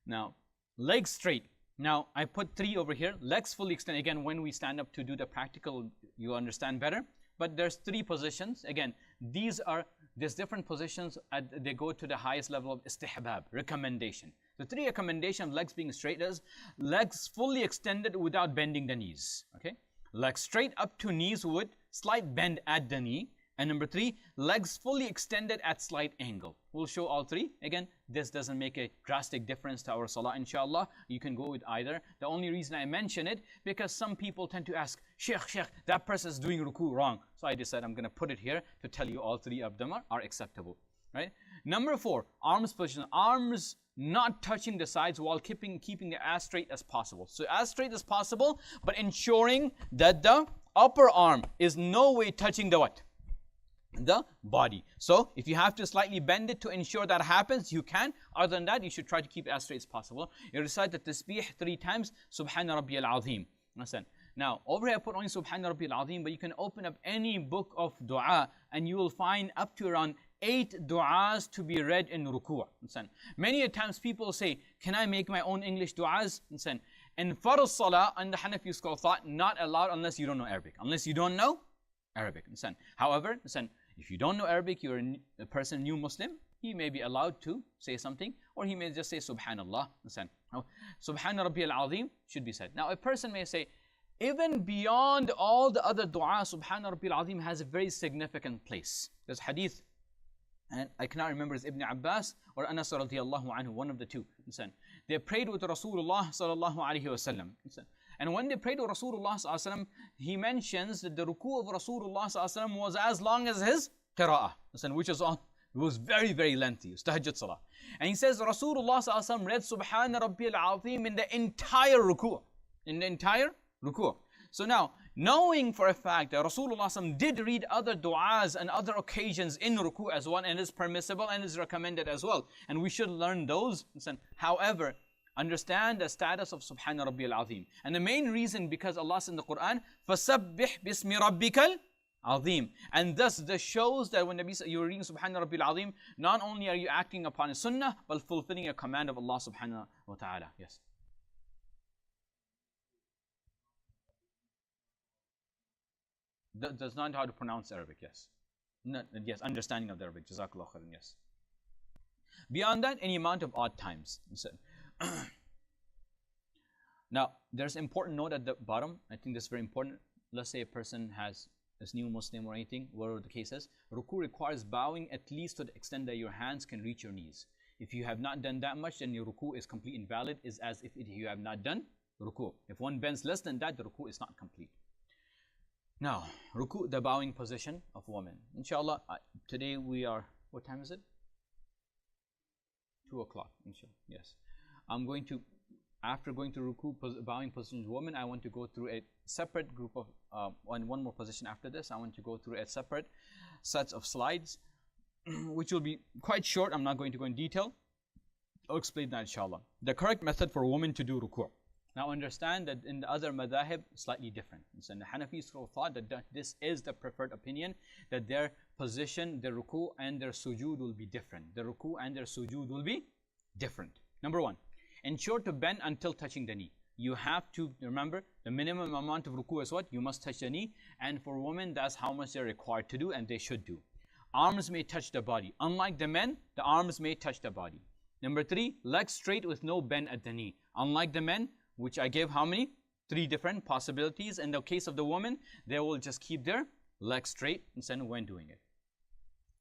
Now, legs straight. Now, I put 3 over here. Legs fully extended. Again, when we stand up to do the practical, you understand better. But there's 3 positions. Again, there's different positions. They go to the highest level of istihbab, recommendation. The 3 recommendation of legs being straight is legs fully extended without bending the knees. Okay? Legs straight up to knees with slight bend at the knee. And number 3, legs fully extended at slight angle. We'll show all 3. Again, this doesn't make a drastic difference to our salah, inshallah. You can go with either. The only reason I mention it, because some people tend to ask, Sheikh, that person is doing ruku wrong. So I decided I'm going to put it here to tell you all 3 of them are acceptable. Right? Number 4, arms position. Arms not touching the sides while keeping the as straight as possible. So as straight as possible, but ensuring that the upper arm is no way touching the what? The body. So if you have to slightly bend it to ensure that happens, you can. Other than that, you should try to keep it as straight as possible. You recite the tasbih 3 times, Subhana Rabbiyal Azim. Now, over here I put only Subhana Rabbiyal Azim, but you can open up any book of dua and you will find up to around 8 du'as to be read in ruku'. Many a times people say, can I make my own English du'as? In farz salah, and the Hanafi school of thought, not allowed unless you don't know Arabic. Unless you don't know Arabic. However, if you don't know Arabic, you're a person, new Muslim, he may be allowed to say something, or he may just say Subhanallah. Subhana Rabbiyal Azim should be said. Now, a person may say, even beyond all the other dua, Subhana Rabbiyal Azim has a very significant place. There's hadith, and I cannot remember, it's Ibn Abbas or Anas radiyallahu anhu, one of the two. They prayed with Rasulullah sallallahu alaihi wasallam. And when they prayed with Rasulullah sallallahu alaihi wasallam, he mentions that the ruku of Rasulullah sallallahu alaihi wasallam was as long as his qira'ah, which was very, very lengthy. It was tahajjud salah. And he says Rasulullah sallallahu alaihi wasallam read Subhana Rabbiyal Azim in the entire ruku. In the entire ruku. So now, knowing for a fact that Rasulullah did read other du'as and other occasions in ruku as well, and is permissible and is recommended as well, and we should learn those. However, understand the status of Subhana Rabbiyal Azim. And the main reason, because Allah says in the Quran, فَسَبِّحْ بِاسْمِ رَبِّكَ الْعَظِيمِ. And thus, this shows that when you're reading Subhana Rabbiyal Azim, not only are you acting upon a sunnah, but fulfilling a command of Allah subhanahu wa ta'ala. Yes. Does not know how to pronounce Arabic, yes. Yes, understanding of the Arabic, Jazakallah khairan, yes. Beyond that, any amount of odd times. Now, there's an important note at the bottom. I think this is very important. let's say a person is new Muslim or anything, whatever the case is, ruku requires bowing at least to the extent that your hands can reach your knees. If you have not done that much, then your ruku is completely invalid, is as if you have not done ruku. If one bends less than that, the ruku is not complete. Now, ruku, the bowing position of woman. Inshallah, today we are, what time is it? 2 o'clock, inshallah, yes. I'm going to, after going to ruku, bowing position of woman, I want to go through a separate group of, one more position after this. I want to go through a separate sets of slides, which will be quite short. I'm not going to go in detail. I'll explain that inshallah. The correct method for a woman to do ruku'. Now understand that in the other madhahib, slightly different. So in the Hanafi school of thought that this is the preferred opinion, that their position, their ruku' and their sujood will be different. The ruku' and their sujood will be different. Number one, ensure to bend until touching the knee. You have to remember the minimum amount of ruku' is what? You must touch the knee. And for women, that's how much they're required to do and they should do. Arms may touch the body. Unlike the men, the arms may touch the body. Number three, legs straight with no bend at the knee. Unlike the men, which I gave how many? 3 different possibilities. In the case of the woman, they will just keep their legs straight when doing it.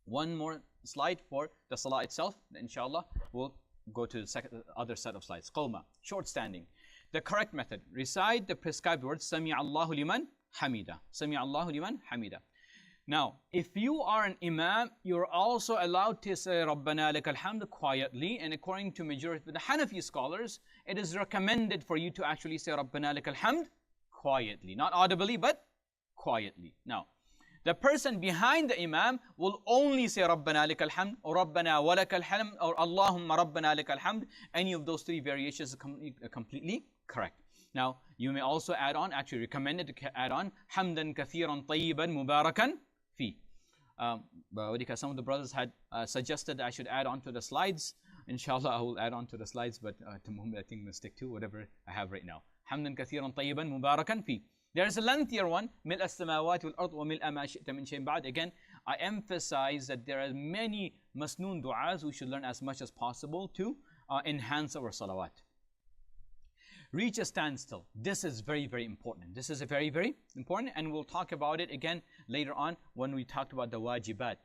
One more slide for the salah itself. Inshallah, we'll go to the other set of slides. Qawma, short standing. The correct method, recite the prescribed words, Sami Allahu liman hamida. Sami Allahu liman hamida. Now, if you are an imam, you're also allowed to say Rabbana lakal hamd quietly, and according to majority of the Hanafi scholars, it is recommended for you to actually say Rabbana lakal hamd quietly, not audibly, but quietly. Now, the person behind the imam will only say Rabbana lakal hamd or Rabbana wa lakal hamd or Allahumma Rabbana lakal hamd. Any of those 3 variations is completely correct. Now, you may also add on, actually recommended to add on, Hamdan kathiran tayyiban mubarakan fi. Some of the brothers had suggested I should add on to the slides. Inshallah, I will add on to the slides, but at the moment I think we'll stick to whatever I have right now. Hamdan kathiran tayyiban mubarakan fi. There is a lengthier one, mil as-samawati wal-ard wa mil ma shi'ta min shay'in ba'd. Again, I emphasize that there are many masnoon du'as we should learn as much as possible to enhance our salawat. Reach a standstill. This is very, very important. This is very, very important, and we'll talk about it again later on when we talked about the wajibat.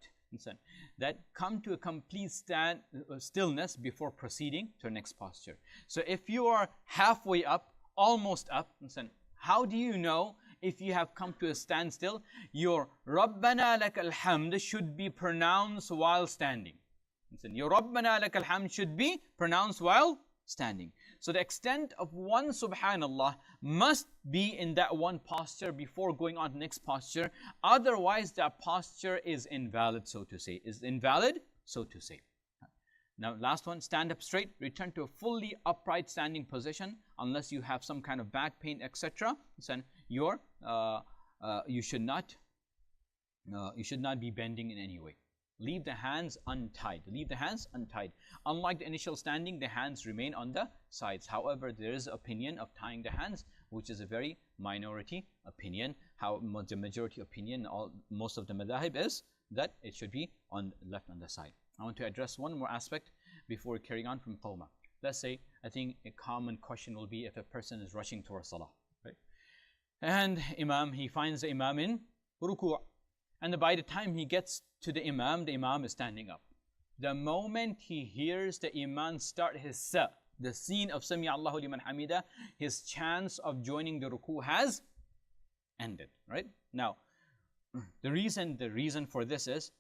That come to a complete stillness before proceeding to the next posture. So if you are halfway up, almost up, how do you know if you have come to a standstill? Your Rabbana lakal hamd should be pronounced while standing. Your Rabbana lakal hamd should be pronounced while standing. So the extent of one subhanallah must be in that one posture before going on to the next posture. Otherwise, that posture is invalid, so to say. Is invalid, so to say. Now, last one, stand up straight. Return to a fully upright standing position unless you have some kind of back pain, etc. You should not be bending in any way. Leave the hands untied. Leave the hands untied. Unlike the initial standing, the hands remain on the sides. However, there is opinion of tying the hands, which is a very minority opinion. How the majority opinion, most of the madhahib is that it should be left on the side. I want to address one more aspect before carrying on from qawma. Let's say, I think a common question will be if a person is rushing towards salah, right? And he finds the imam in ruku'. And by the time he gets to the imam is standing up. The moment he hears the imam start his the scene of Sami Allahu liman hamida, his chance of joining the ruku' has ended, right? Now, the reason for this is,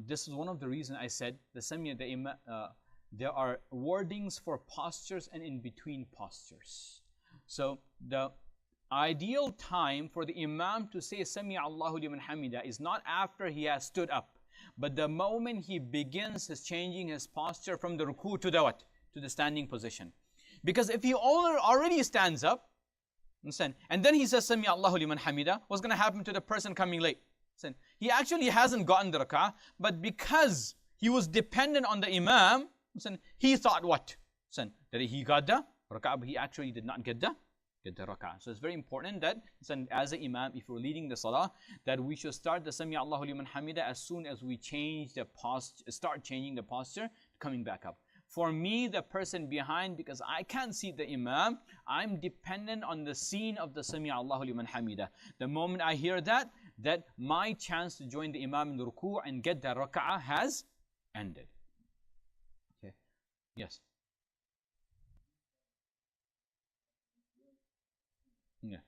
this is one of the reasons I said there are wordings for postures and in between postures. So the ideal time for the imam to say Sami Allahu liman hamida is not after he has stood up, but the moment he begins changing his posture from the ruku' to the what? To the standing position. Because if he already stands up, and then he says Sami Allahu liman hamida, what's going to happen to the person coming late? He actually hasn't gotten the rak'ah, but because he was dependent on the imam, he thought what? That he got the rak'ah, but he actually did not get the rak'ah. So it's very important that as an imam, if we're leading the salah, that we should start the Sami Allahu liman hamida as soon as we start changing the posture, coming back up. For me, the person behind, because I can't see the Imam, I'm dependent on the scene of the Sami Allahu liman hamida. The moment I hear that my chance to join the Imam in the ruku' and get the rak'ah has ended. Okay. Yes. Yeah.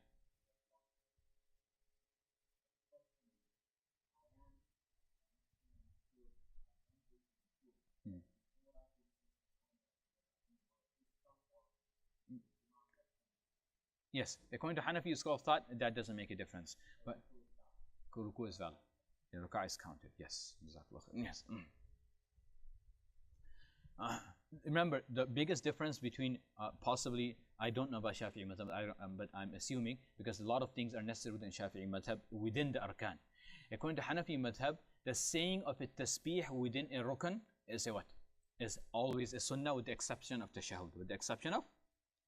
Mm. Yes, according to Hanafi school of thought, that doesn't make a difference. But ruku is valid. The rak'ah is counted. Yes. Yes. Remember, the biggest difference between possibly, I don't know about Shafi'i madhab, but I'm assuming, because a lot of things are necessary within Shafi'i madhab, within the arkan. According to Hanafi madhab, the saying of a tasbih within a rukn is a what? Is always a sunnah, with the exception of tashahud. With the exception of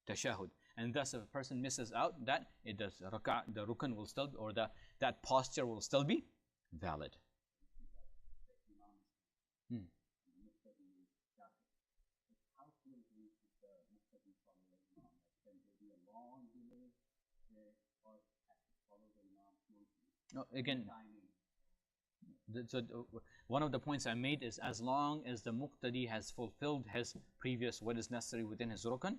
tashahud. And thus, if a person misses out that, it does the rukn will still, or that posture will still be valid. Hmm. No, again, one of the points I made is, as long as the muqtadi has fulfilled his previous, what is necessary within his rukn,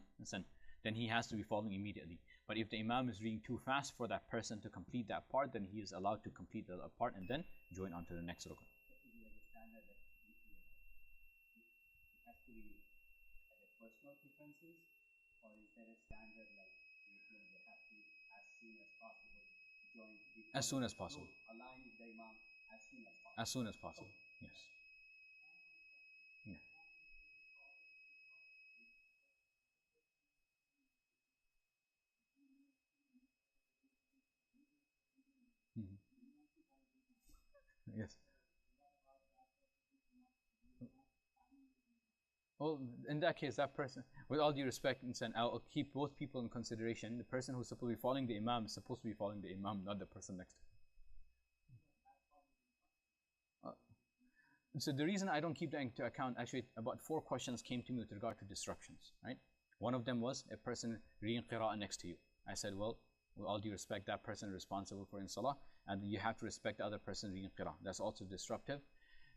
then he has to be following immediately. But if the Imam is reading too fast for that person to complete that part, then he is allowed to complete the part and then join on to the next rukn. Personal preferences, or is there a standard like they have to, as soon as possible, join? As soon as possible. Align with the Imam as soon as possible. As soon as possible. Yes. Yeah. Mm-hmm. Yes. Well, in that case, that person, with all due respect, I'll keep both people in consideration. The person who's supposed to be following the Imam is supposed to be following the Imam, not the person next to him. So the reason I don't keep that into account, actually, about 4 questions came to me with regard to disruptions, right? One of them was a person reading qira'ah next to you. I said, well, with all due respect, that person is responsible for in salah, and you have to respect the other person reading qira'ah. That's also disruptive.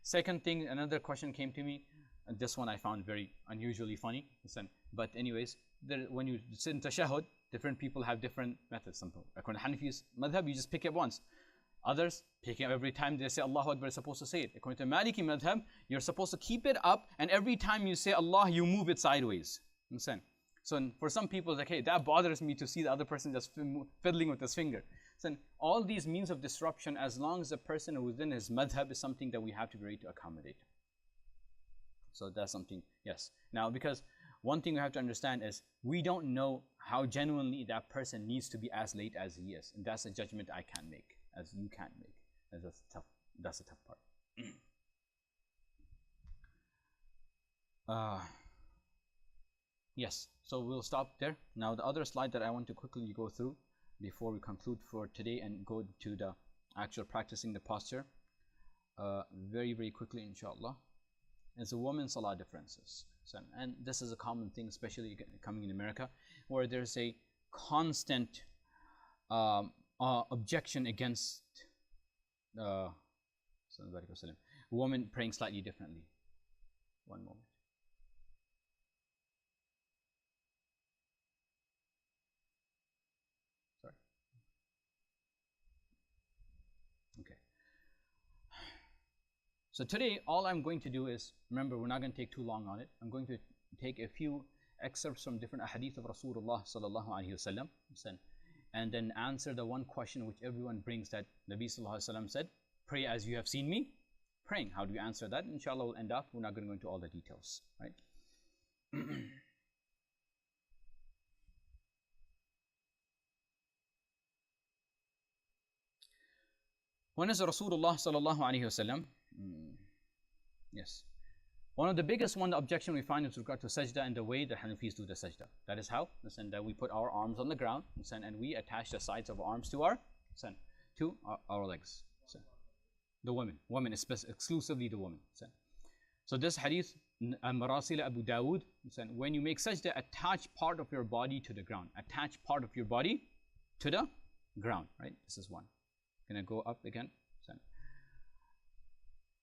Second thing, another question came to me, and this one I found very unusually funny. But anyways, when you sit in tashahud, different people have different methods. According to Hanafi's madhab, you just pick it once. Others pick it every time they say Allahu Akbar, you're supposed to say it. According to Maliki madhab, you're supposed to keep it up, and every time you say Allah, you move it sideways. Understand? So for some people, it's like, hey, that bothers me to see the other person just fiddling with his finger. So all these means of disruption, as long as the person within his madhab, is something that we have to be ready to accommodate. So that's something, yes. Now, because one thing we have to understand is, we don't know how genuinely that person needs to be as late as he is. And that's a judgment I can't make, as you can't make. And that's the tough part. Yes, so we'll stop there. Now, the other slide that I want to quickly go through before we conclude for today and go to the actual practicing the posture, very, very quickly, inshallah, is a woman's salah differences. So, and this is a common thing, especially coming in America, where there's a constant objection against women praying slightly differently. One moment. Sorry. Okay. So today, all I'm going to do is, remember, we're not going to take too long on it. I'm going to take a few excerpts from different ahadith of Rasulullah sallallahu alaihi wasallam, and then answer the one question which everyone brings, that Nabi sallallahu alaihi wasallam said, "Pray as you have seen me praying." How do you answer that? Inshallah, we'll end up. We're not going to go into all the details, right? When is Rasulullah sallallahu alaihi wasallam? Yes. One of the biggest objection we find is with regard to sajda and the way the Hanafis do the sajda. That is how, that we put our arms on the ground, and we attach the sides of our arms to our legs. The women, exclusively the women. So this hadith Marasil Abu Dawood, when you make sajda, attach part of your body to the ground. Attach part of your body to the ground, right? This is one. Can I go up again?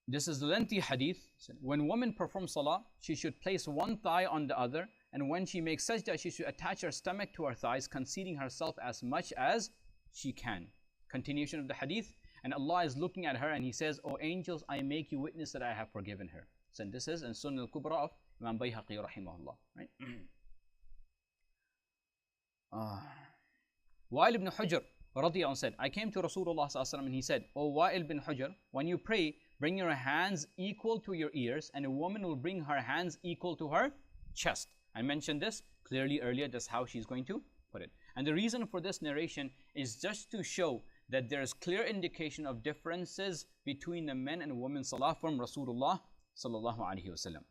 This is the lengthy hadith. When woman performs salah, she should place one thigh on the other, and when she makes sajda, she should attach her stomach to her thighs, concealing herself as much as she can. Continuation of the hadith. And Allah is looking at her and He says, "O angels, I make you witness that I have forgiven her." So this is in Sunnah al-Kubra of Imam Bayhaqi rahimahullah. Right? Wa'il ibn Hujr radiyallahu anhu said, I came to Rasulullah sallallahu alaihi wasallam and he said, "O Wa'il ibn Hujr, when you pray, bring your hands equal to your ears, and a woman will bring her hands equal to her chest." I mentioned this clearly earlier. That's how she's going to put it. And the reason for this narration is just to show that there is clear indication of differences between the men and women salah from Rasulullah sallallahu alaihi wasallam.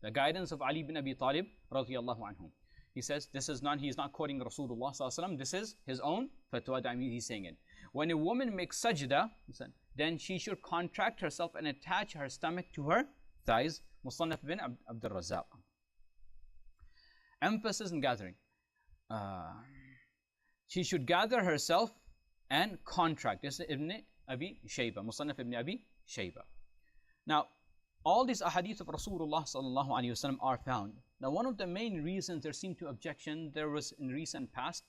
The guidance of Ali bin Abi Talib radiyallahu anhu. He says, this is not, he's not quoting Rasulullah sallallahu alaihi wasallam, this is his own fatwa, that means he's saying it. When a woman makes sajda, then she should contract herself and attach her stomach to her thighs. Musannaf bin Abdul Razak. Emphasis in gathering. She should gather herself and contract. This is Ibn Abi Shayba, Musannaf ibn Abi Shayba. Now, all these ahadith of Rasulullah sallallahu alaihi wasallam are found. Now, one of the main reasons there seemed to objection, there was in recent past,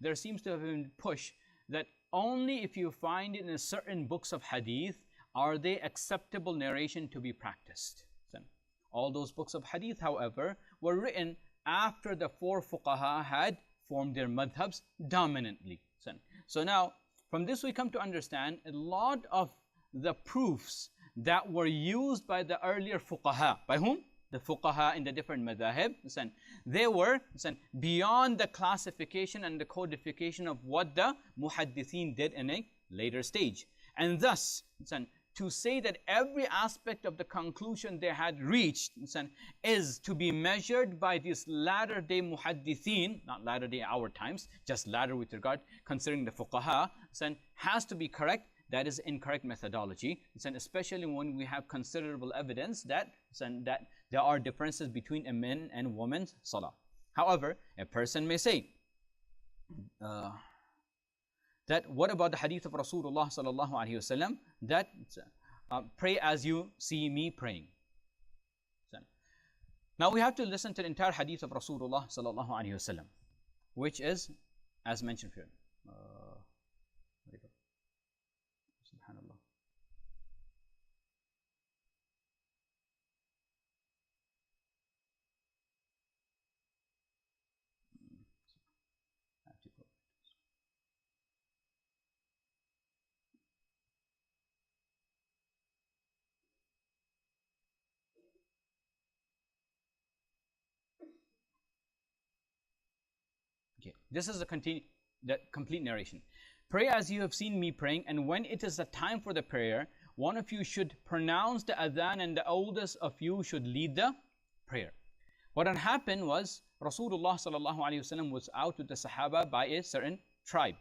there seems to have been push that only if you find it in certain books of hadith are they acceptable narration to be practiced. All those books of hadith, however, were written after the four fuqaha had formed their madhabs dominantly. So now, from this we come to understand a lot of the proofs that were used by the earlier fuqaha. By whom? The fuqaha in the different madhahib. They were beyond the classification and the codification of what the muhaddithin did in a later stage. And thus, to say that every aspect of the conclusion they had reached is to be measured by these latter day muhaddithin, not latter day our times, just latter with regard, considering the fuqaha, has to be correct. That is incorrect methodology, especially when we have considerable evidence that there are differences between a men and women's salah. However, a person may say, that what about the hadith of Rasulullah sallallahu alaihi wasallam that pray as you see me praying? Now we have to listen to the entire hadith of Rasulullah sallallahu alaihi wasallam, which is as mentioned here. Subhanallah. Okay, this is the complete narration. Pray as you have seen me praying, and when it is the time for the prayer, one of you should pronounce the adhan and the oldest of you should lead the prayer. What had happened was Rasulullah sallallahu alaihi wasallam was out with the Sahaba by a certain tribe.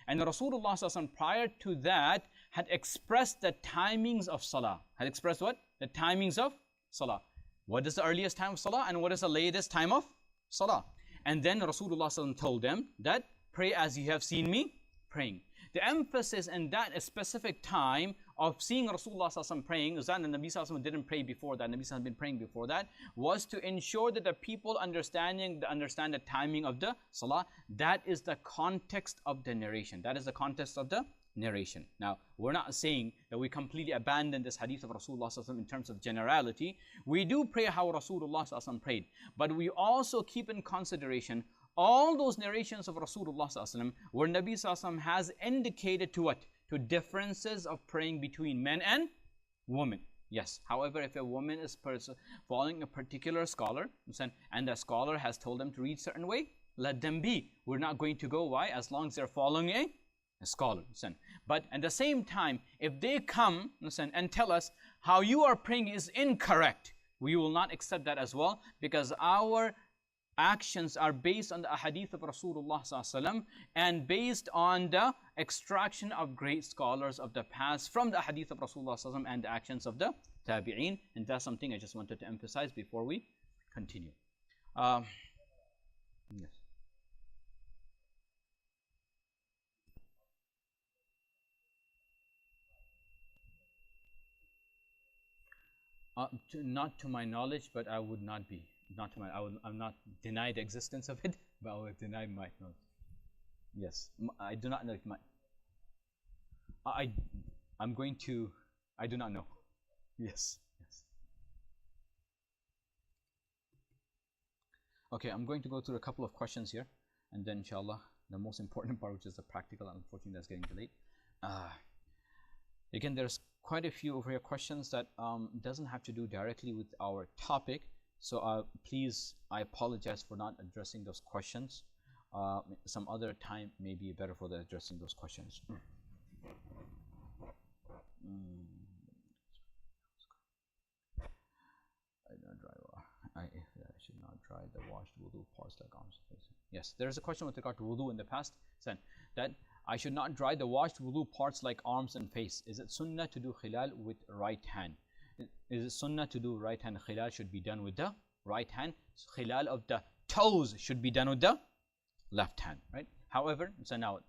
And Rasulullah sallallahu alaihi wasallam prior to that had expressed the timings of Salah. Had expressed what? The timings of Salah. What is the earliest time of Salah and what is the latest time of Salah? And then Rasulullah sallallahu alaihi wasallam told them that pray as you have seen me praying. The emphasis in that specific time of seeing Rasulullah sallallahu alaihi wasallam praying, is that the Nabi sallallahu alaihi wasallam didn't pray before that, Nabi sallallahu alaihi wasallam had been praying before that, was to ensure that the people understand the timing of the salah. That is the context of the narration. That is the context of the narration. Now, we're not saying that we completely abandon this hadith of Rasulullah sallallahu alaihi wasallam in terms of generality. We do pray how Rasulullah sallallahu alaihi wasallam prayed, but we also keep in consideration all those narrations of Rasulullah sallallahu alaihi wasallam where Nabi sallallahu alaihi wasallam has indicated to what? To differences of praying between men and women. Yes, however, if a woman is following a particular scholar and the scholar has told them to read a certain way, let them be. We're not going to go. Why? As long as they're following a scholar. But at the same time, if they come and tell us how you are praying is incorrect, we will not accept that as well, because our actions are based on the ahadith of Rasulullah ﷺ and based on the extraction of great scholars of the past from the ahadith of Rasulullah ﷺ and the actions of the tabi'een. And that's something I just wanted to emphasize before we continue. Yes. Not to my knowledge, but I would not be. I'm not deny the existence of it, but I would deny my knowledge. Yes, I do not know. I'm going to. I do not know. Yes. Okay, I'm going to go through a couple of questions here, and then inshallah, the most important part, which is the practical, unfortunately that's getting delayed. Again, there's quite a few over here questions that doesn't have to do directly with our topic. So please, I apologize for not addressing those questions. Some other time may be better for addressing those questions. I should not dry the washed wudu parts like arms and face. Yes, there is a question with regard to wudu in the past. Said that I should not dry the washed wudu parts like arms and face. Is it sunnah to do khilal with right hand? Is it sunnah to do right hand khilal should be done with the right hand? Khilal of the toes should be done with the left hand, right? However, so now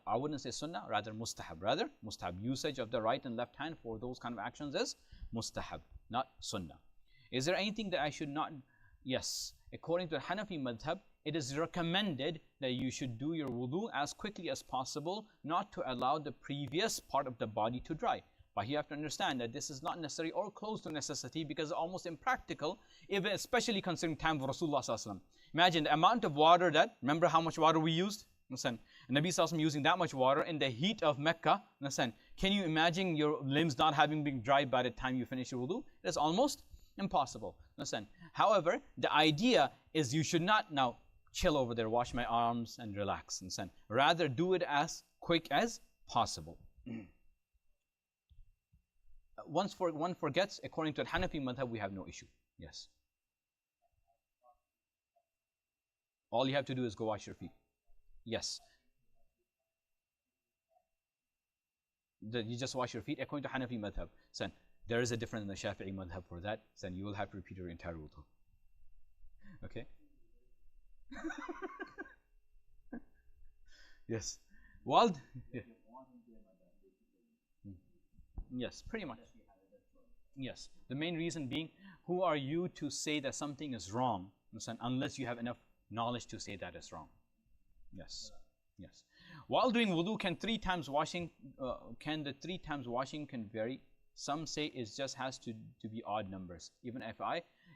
I wouldn't say sunnah, rather mustahab. Rather mustahab. Usage of the right and left hand for those kind of actions is mustahab, not sunnah. Is there anything that I should not? Yes, according to the Hanafi madhab, it is recommended that you should do your wudu as quickly as possible, not to allow the previous part of the body to dry. But you have to understand that this is not necessary or close to necessity, because it's almost impractical, even especially considering time of Rasulullah ﷺ. Imagine the amount of water that, remember how much water we used? Nabi ﷺ using that much water in the heat of Mecca. Can you imagine your limbs not having been dried by the time you finish your wudu? It is almost impossible. However, the idea is you should not now chill over there, wash my arms and relax. Rather do it as quick as possible. Once one forgets, according to the Hanafi madhab, we have no issue. Yes. All you have to do is go wash your feet. Yes. You just wash your feet according to Hanafi madhab. There is a difference in the Shafi'i madhab for that. Then you will have to repeat your entire wudu. Okay? Yes. Well, yeah. Yes, pretty much. Yes. The main reason being, who are you to say that something is wrong, unless you have enough knowledge to say that it's wrong? Yes. Yes. While doing wudu, can the 3 times washing can vary? Some say it just has to be odd numbers. Even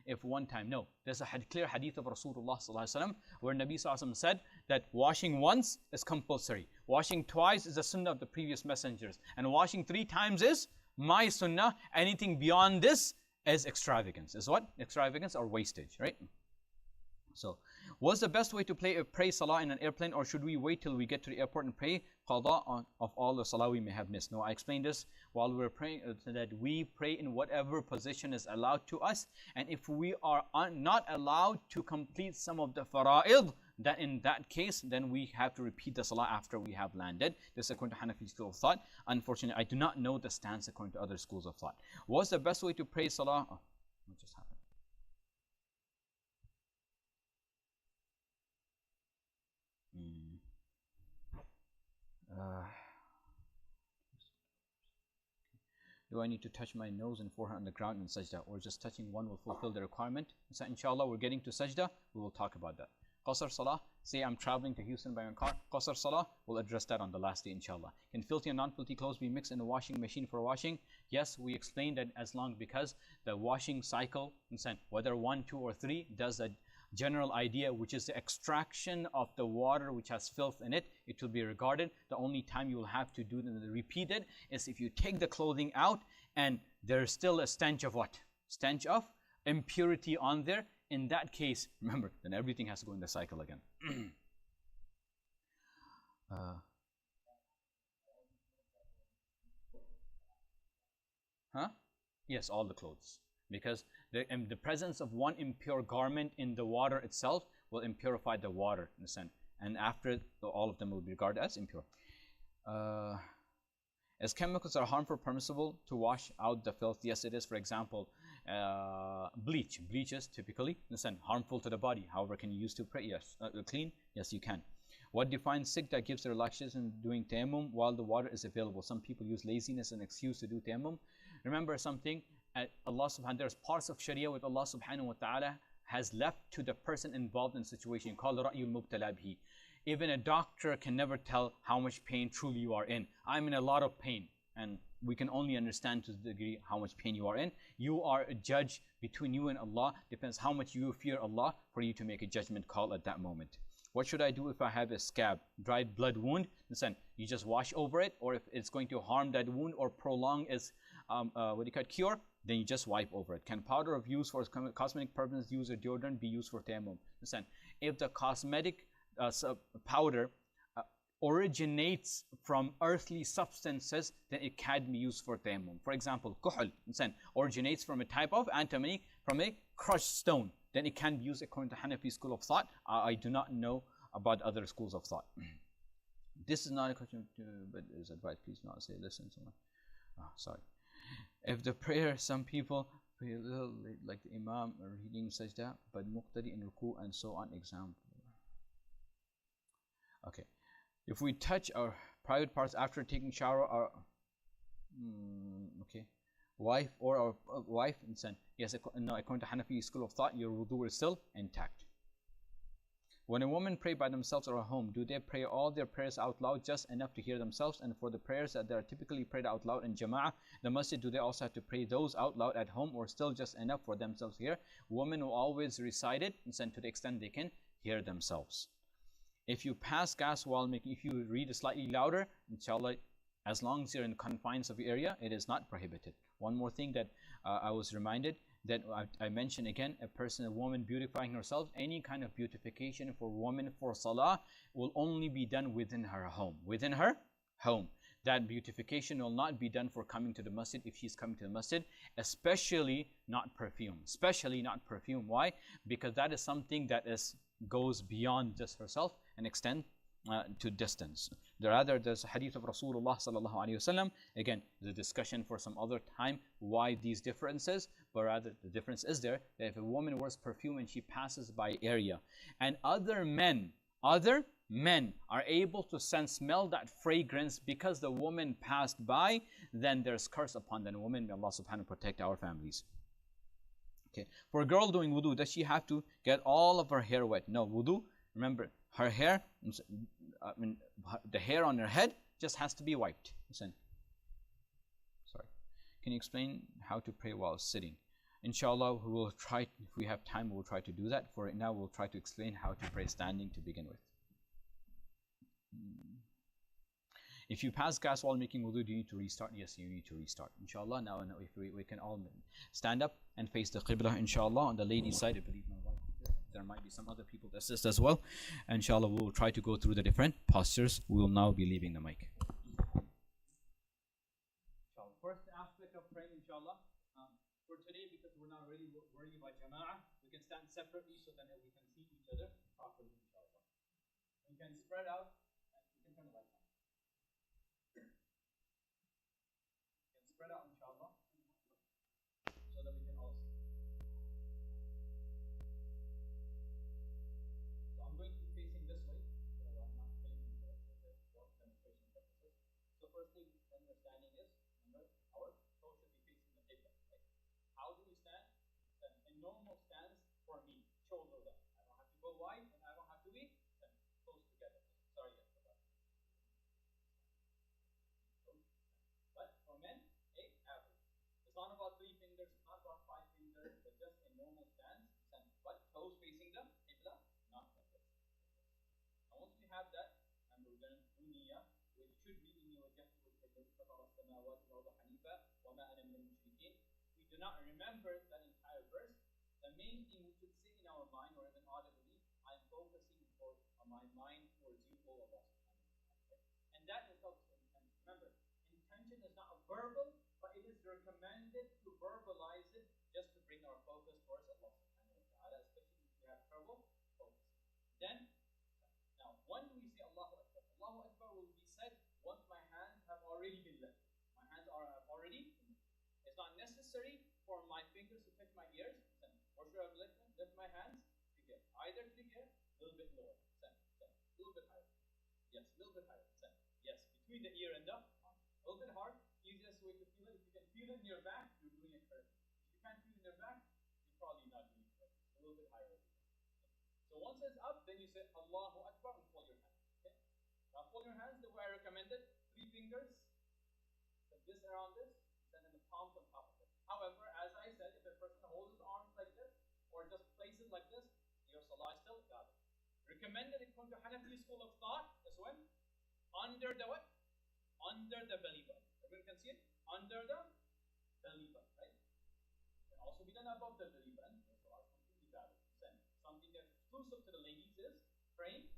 if one time, no. There's a clear hadith of Rasulullah ﷺ where Nabi ﷺ said that washing once is compulsory. Washing twice is the sunnah of the previous messengers. And washing 3 times is my sunnah. Anything beyond this is extravagance. Is what? Extravagance or wastage, right? So, what's the best way to pray salah in an airplane, or should we wait till we get to the airport and pray qada of all the salah we may have missed? No, I explained this while we were praying, that we pray in whatever position is allowed to us, and if we are not allowed to complete some of the fara'id, then in that case, then we have to repeat the salah after we have landed. This is according to Hanafi school of thought. Unfortunately, I do not know the stance according to other schools of thought. What's the best way to pray salah? Oh, what just happened? Do I need to touch my nose and forehead on the ground in sajda, or just touching one will fulfill the requirement? So inshallah, we're getting to sajda, we will talk about that. Qasr salah, say I'm traveling to Houston by my car. Qasr salah, we'll address that on the last day inshallah. Can filthy and non-filthy clothes be mixed in a washing machine for washing? Yes, we explained that as long because the washing cycle, whether 1, 2 or 3, does a general idea, which is the extraction of the water which has filth in it, it will be regarded. The only time you will have to do the repeated is if you take the clothing out and there's still a stench of what? Stench of impurity on there. In that case, remember, then everything has to go in the cycle again. Yes, all the clothes. Because the presence of one impure garment in the water itself will impurify the water in a sense, and after all of them will be regarded as impure. As chemicals are harmful, permissible to wash out the filth? Yes, it is. For example, bleach. Bleach is typically, in a sense, harmful to the body. However, can you use to pray? Yes. Clean? Yes, you can. What defines sick that gives the relaxation doing tayammum while the water is available? Some people use laziness as an excuse to do tayammum. Remember something, Allah subhanahu, there's parts of Sharia with Allah subhanahu wa ta'ala has left to the person involved in the situation, called ra'yul mubtala bihi. Even a doctor can never tell how much pain truly you are in. I'm in a lot of pain, and we can only understand to the degree how much pain you are in. You are a judge between you and Allah. Depends how much you fear Allah for you to make a judgment call at that moment. What should I do if I have a scab, dried blood wound? Listen, you just wash over it, or if it's going to harm that wound or prolong its cure, then you just wipe over it. Can powder of use for cosmetic purposes, use or deodorant be used for tayammum? Listen, if the cosmetic powder originates from earthly substances, then it can be used for tayammum. For example, kuhl originates from a type of antimony from a crushed stone, then it can be used according to Hanafi school of thought. I do not know about other schools of thought. This is not a question, but is advice. Please not say listen. Someone. Oh, sorry. If the prayer, some people pray a little like the Imam reading sajda, but muqtadi in ruku and so on. Example. Okay. If we touch our private parts after taking shower, our wife or our wife, yes, no, according to Hanafi school of thought, your wudu is still intact. When a woman pray by themselves or at home, do they pray all their prayers out loud just enough to hear themselves? And for the prayers that are typically prayed out loud in jama'ah, the masjid, do they also have to pray those out loud at home, or still just enough for themselves here? Women will always recite it to the extent they can hear themselves. If you pass gas while making, if you read slightly louder, inshallah, as long as you're in the confines of the area, it is not prohibited. One more thing that I was reminded, that I mentioned again, a woman beautifying herself, any kind of beautification for woman for salah will only be done within her home. Within her home. That beautification will not be done for coming to the masjid if she's coming to the masjid, especially not perfume. Especially not perfume. Why? Because that is something that goes beyond just herself and extend to distance. Rather, there's a hadith of Rasulullah sallallahu alaihi wasallam. Again, the discussion for some other time why these differences, but rather the difference is there that if a woman wears perfume and she passes by area, and other men are able to smell that fragrance because the woman passed by, then there's curse upon that woman. May Allah subhanahu wa ta'ala protect our families. Okay. For a girl doing wudu, does she have to get all of her hair wet? No, wudu, remember, her hair, the hair on her head just has to be wiped. Listen. Sorry. Can you explain how to pray while sitting? Inshallah, we will try, if we have time, we'll try to do that. For right now, we'll try to explain how to pray standing to begin with. If you pass gas while making wudu, do you need to restart? Yes, you need to restart. Inshallah, now if we can all stand up and face the Qibla, inshallah, on the ladies' side, I believe my wife is there. There might be some other people that assist as well. Inshallah, we will try to go through the different postures. We will now be leaving the mic. Inshallah. First aspect of praying, inshallah, for today, because we're not really worried about jama'ah, we can stand separately so that we can see each other properly, inshallah. We can spread out, and we can turn the lights on. Spread out, inshallah, so that we can all see. So I'm going to be facing this way, so I'm not facing this for demonstration purposes. So firstly, when we're standing is, remember, our toes should be facing the Qibla. Right? How do we stand? A normal stance for me, shoulder up. I don't have to go wide, and I don't have to be close together. Sorry, yes, for that. But for men, it's not about 3 fingers, it's not about 5 fingers, but just a normal stance. But toes facing the Qibla, not like this. And once we have that, and we're going to do niyyah, which should be in your wajjahtu wal-qibla fatara as-samawati wal-arda hanifa wa ma ana min al-mushrikeen. We do not remember that entire verse. The main thing we should say in our mind, or even audibly, I'm focusing my mind towards you, O Allah subhanahu wa ta'ala. And that is also, remember, intention is not a verbal, but it is recommended to verbalize it just to bring our focus towards Allah subhanahu wa ta'ala, especially if we have trouble focusing. Then, now, when we say Allahu Akbar, Allahu Akbar will be said once my hands have already been lifted. My hands have already been lifted. It's not necessary for my fingers to touch my ears. Or should I lift my hands? Click here. Either click here, a little bit lower. A little bit higher. Yes, a little bit higher. Yes, between the ear and the arm. A little bit hard. Easiest way to feel it. If you can feel it in your back, you're doing it correctly. If you can't feel it in your back, you're probably not doing it correctly. A little bit higher. So once it's up, then you say Allahu Akbar and fold your hands. Okay? Now fold your hands the way I recommended. 3 fingers. Put this around this, and then the palms on top of it. However, as I said, if a person holds his arms like this, or just places like this, your salah is still valid. Recommended according to Hanafi school of thought is when? Under the what? Under the belly button. Everyone can see it? Under the belly button, right? It can also be done above the belly button. Your salah is completely valid. Something that's exclusive to the ladies is praying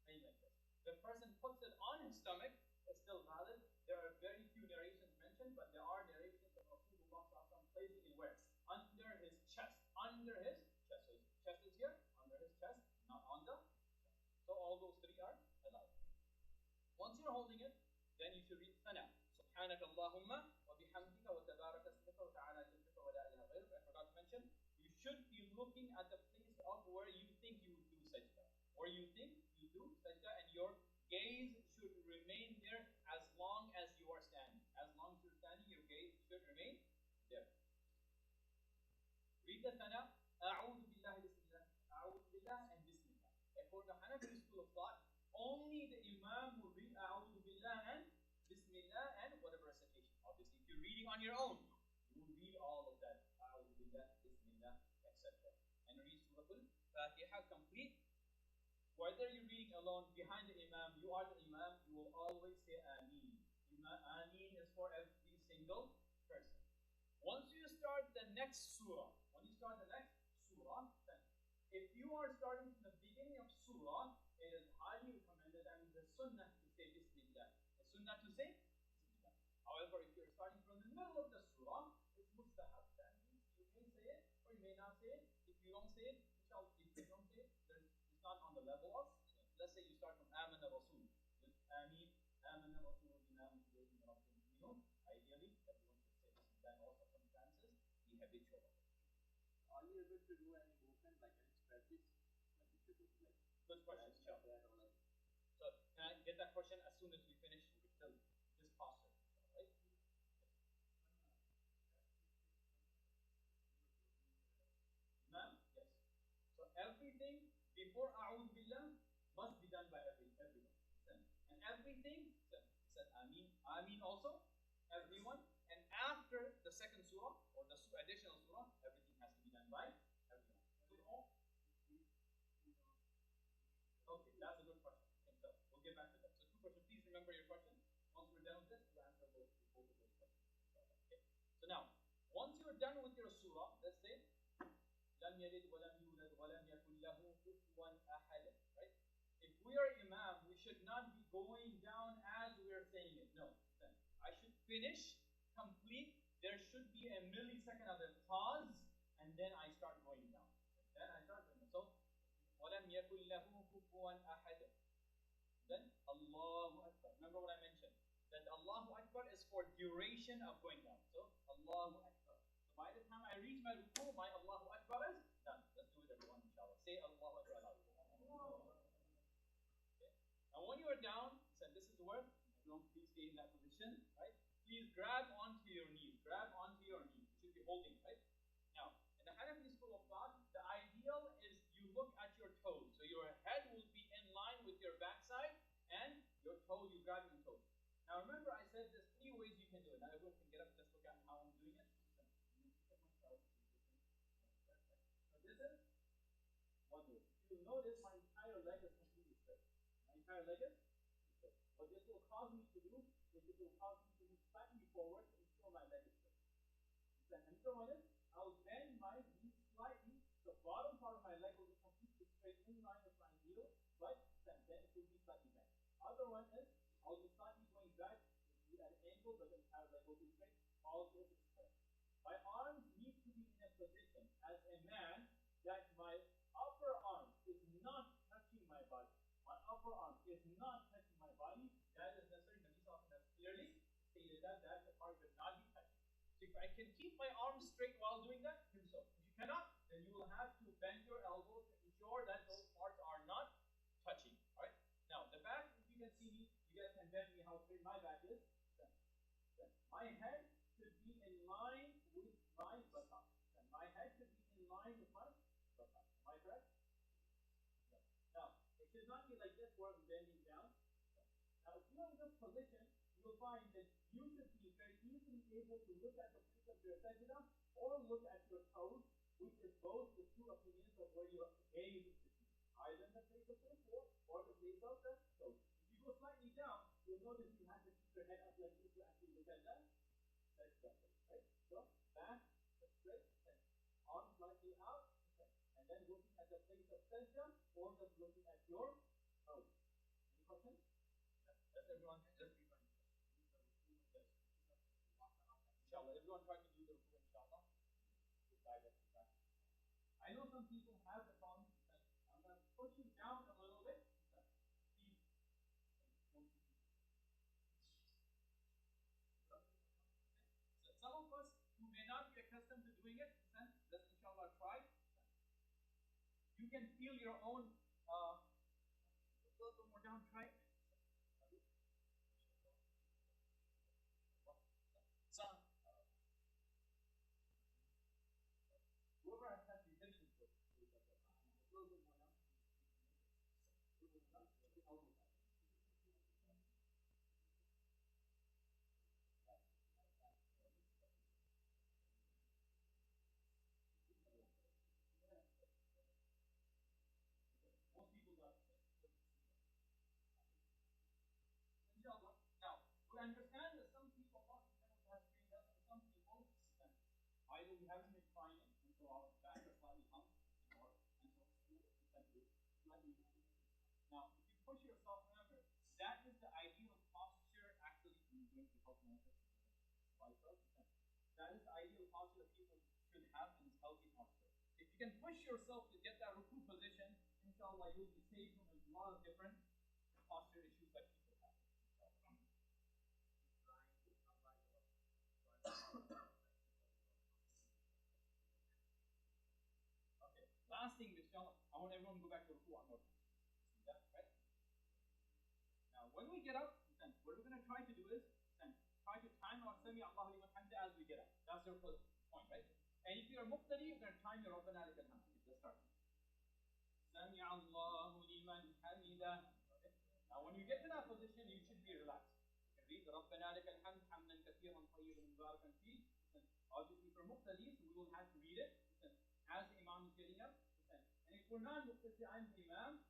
like this. The person puts it on his stomach, it's still valid. There are very few narrations mentioned, but there are narrations of Rasulullah placing it where? Under his chest. Under his chest. So his chest is here, under his chest, not on the chest. So all those 3 are allowed. Once you're holding it, then you should read Sana. Subhanak Allahumma wa bihamdika wa tabaraka ismuka wa ta'ala jadduka wa la ilaha ghayruk. I forgot to mention, you should be looking at the place of where you think you would do sajda. Where you think you do sajda, and your gaze should remain there as long as you are standing. As long as you're standing, your gaze should remain there. Read the Sana, A'udhu Billahi Bismillah, A'udhu Billah and Bismillah. According to Hanafi school of thought, only the Imam will read A'udhu Billah and Bismillah and whatever recitation. Obviously, if you're reading on your own, you will read all of that. A'udhu Billah, Bismillah, etc. And read Surah Al-Fatiha complete. Whether you're reading alone behind the Imam, you are the Imam, you will always say Ameen. Ameen is for every single person. Once you start the next surah, then if you are starting from the beginning of surah, it is highly recommended and the sunnah to say Bismillah. The sunnah to say Bismillah. However, if you're starting from the middle of the surah, it's mustahab. That means you may say it or you may not say it. If you don't say it, inshallah, if you don't say it, then it's not on the level of. Let's say you start from Amana Rasul. Ameen, Amana Rasul, ideally, everyone should say this in all circumstances. Be habitual of it. Are you able to do any movement like any stretches? Like if you do like good question, that or like. So can I get that question as soon as we finish? We still this posture, right? Ma'am, yes. So everything before A'udhu Billah must be done by everyone. And everything, said Ameen. Ameen also, everyone. And after the second surah, or the additional surah, everything has to be done by everyone. Okay, that's a good question. So we'll get back to that. So 2 questions. Please remember your question. Once we're done with this, we'll answer both of those questions. Okay. So now, once you're done with your surah, let's say, لم يلد ولم يولد ولم يكن له كفوا أحد. Right? If we are Imam, we should not be going down as we are saying it. No. I should finish, complete. There should be a millisecond of a pause, and then I start going down. So, وَلَمْ يَكُنْ لَهُ كُفُوًا أَحَدٌ. Then, Allahu Akbar. Remember what I mentioned? That Allahu Akbar is for duration of going down. So, Allahu Akbar. So, by the time I reach my ruku, my Allahu Akbar is done. Let's do it everyone, inshallah. Say Allahu Akbar. Okay. Now, when you are down, so this is the word. Don't please stay in that position, right? Please grab onto your knees. Grab onto your knees. You should be holding, right? Now, in the Hanafi school of thought, the ideal is you look at your toes. So your head will be in line with your backside, and your toes, you grab your toes. Now remember, I said there's 3 ways you can do it. Now everyone can get up, just look at how I'm doing it. So this is one way. You'll notice my entire leg is completely straight. My entire leg is straight. What this will cause me to do is it will cause me to move slightly forward to ensure my leg is straight. And so what is, I'll bend my knees slightly. The bottom part of my leg will be completely straight in line with my heel, but then it will be slightly bent. Other one is I'll be slightly going back, it will be at an angle, but the entire leg will be straight. All this is correct. My arms need to be in a position as a man that my upper arm is not touching my is not touching my body, that is necessary. Nabi Sallallahu Alaihi Wasallam has clearly stated that the part should not be touching. So if I can keep my arms straight while doing that, do so. If you cannot, then you will have to bend your elbows to ensure that those parts are not touching. Alright? Now the back, if you can see me, you guys can bend me how straight my back is. My head should be in line with my buttock. My head should be in line with my buttock. Am I correct? Yeah. Now, it should not be like this where I'm bending down. Now, if you're in this position, you'll find that you should be very easily able to look at the place of your sajda or look at your toes, which is both the two opinions of where your gaze is to be. Either in the place of the floor or the place of the toes. If you go slightly down, you'll notice you have to keep your head up like this to actually look at that. That's right. So, back, straight, arms slightly out, and then looking at the place of sajda or just looking at your toes. Any questions? Does everyone just be fine? Inshallah, everyone try to do the ruku, inshallah. I know some people have the problem. I'm going to push you down a little bit. So some of us who may not be accustomed to doing it, let's inshallah try. You can feel your own a little bit more down, try it. Some whoever has resistance to it, a little bit more down. Most people got it. Inshallah. Now, we understand that some people have trained us, and some people either we haven't been trying it, and so our back are slightly humped, and so slightly. Now, if you push yourself, remember, that is the ideal posture actually going to help manifest. That is the ideal posture that people should have in healthy posture. If you can push yourself to get that ruku position, inshallah, you'll be saved from a lot of different posture issues that people have. Okay, last thing, inshallah, I want everyone to go back to ruku one more time. That's right. Now, when we get up, what we're going to try to do is try to time our Sami Allahu liman hamda as we get up. That's your point, right? And if you're muqtadi, you're going to time your Rabbana lakal hamd. Let's start. Sami Allahu liman hamida. Okay. Now, when you get to that position, you should be relaxed. You can read Rabbana lakal hamd hamdan kathiran tayyiban mubarakan fi. Obviously, for muqtadis, we will have to read it as the Imam is getting up. And if we're not muqtadi, I'm the Imam.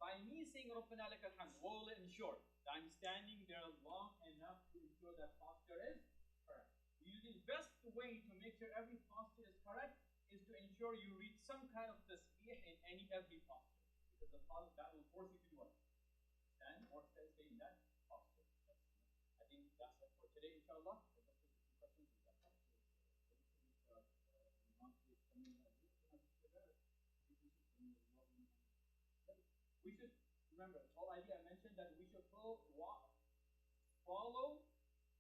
By me saying Rabbana lakal hamd, what will it ensure? That I'm standing there long enough to ensure that posture is correct. Usually, the best way to make sure every posture is correct is to ensure you read some kind of tasbih in every posture. Because the posture that will force you to do what? Stand or stay in that posture. I think that's it for today, inshallah. Questions? We should remember the whole idea I mentioned that we should follow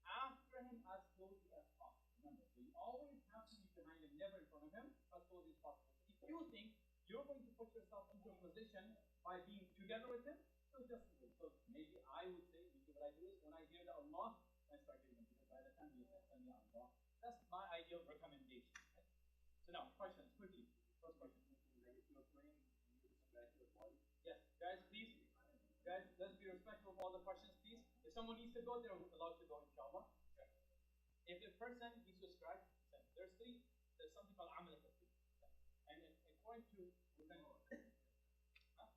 after him as closely as possible. Remember, so you always have to be behind him, never in front of him, as closely as possible. So if you think you're going to put yourself into a position by being together with him, so just wait. So maybe I would say, maybe what I do is when I hear the Allah, I start getting him because by the time you say Allah, that's my ideal recommendation. Right? So now, questions quickly. First question. Like if you're playing, you scratch your body. Yes, guys, please. Guys, let's be respectful of all the questions, please. If someone needs to go, they're allowed to go, inshallah. If a person needs to scratch, there's something called amal al-tafsir. And according to huh?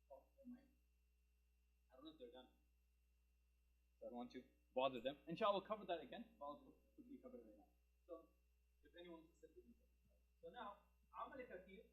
Oh, never mind. I don't know if they're done. So I don't want to bother them. Inshallah, we'll cover that again. I'll quickly cover it right now. So, if anyone wants to sit with me. So now, amal al-tafsir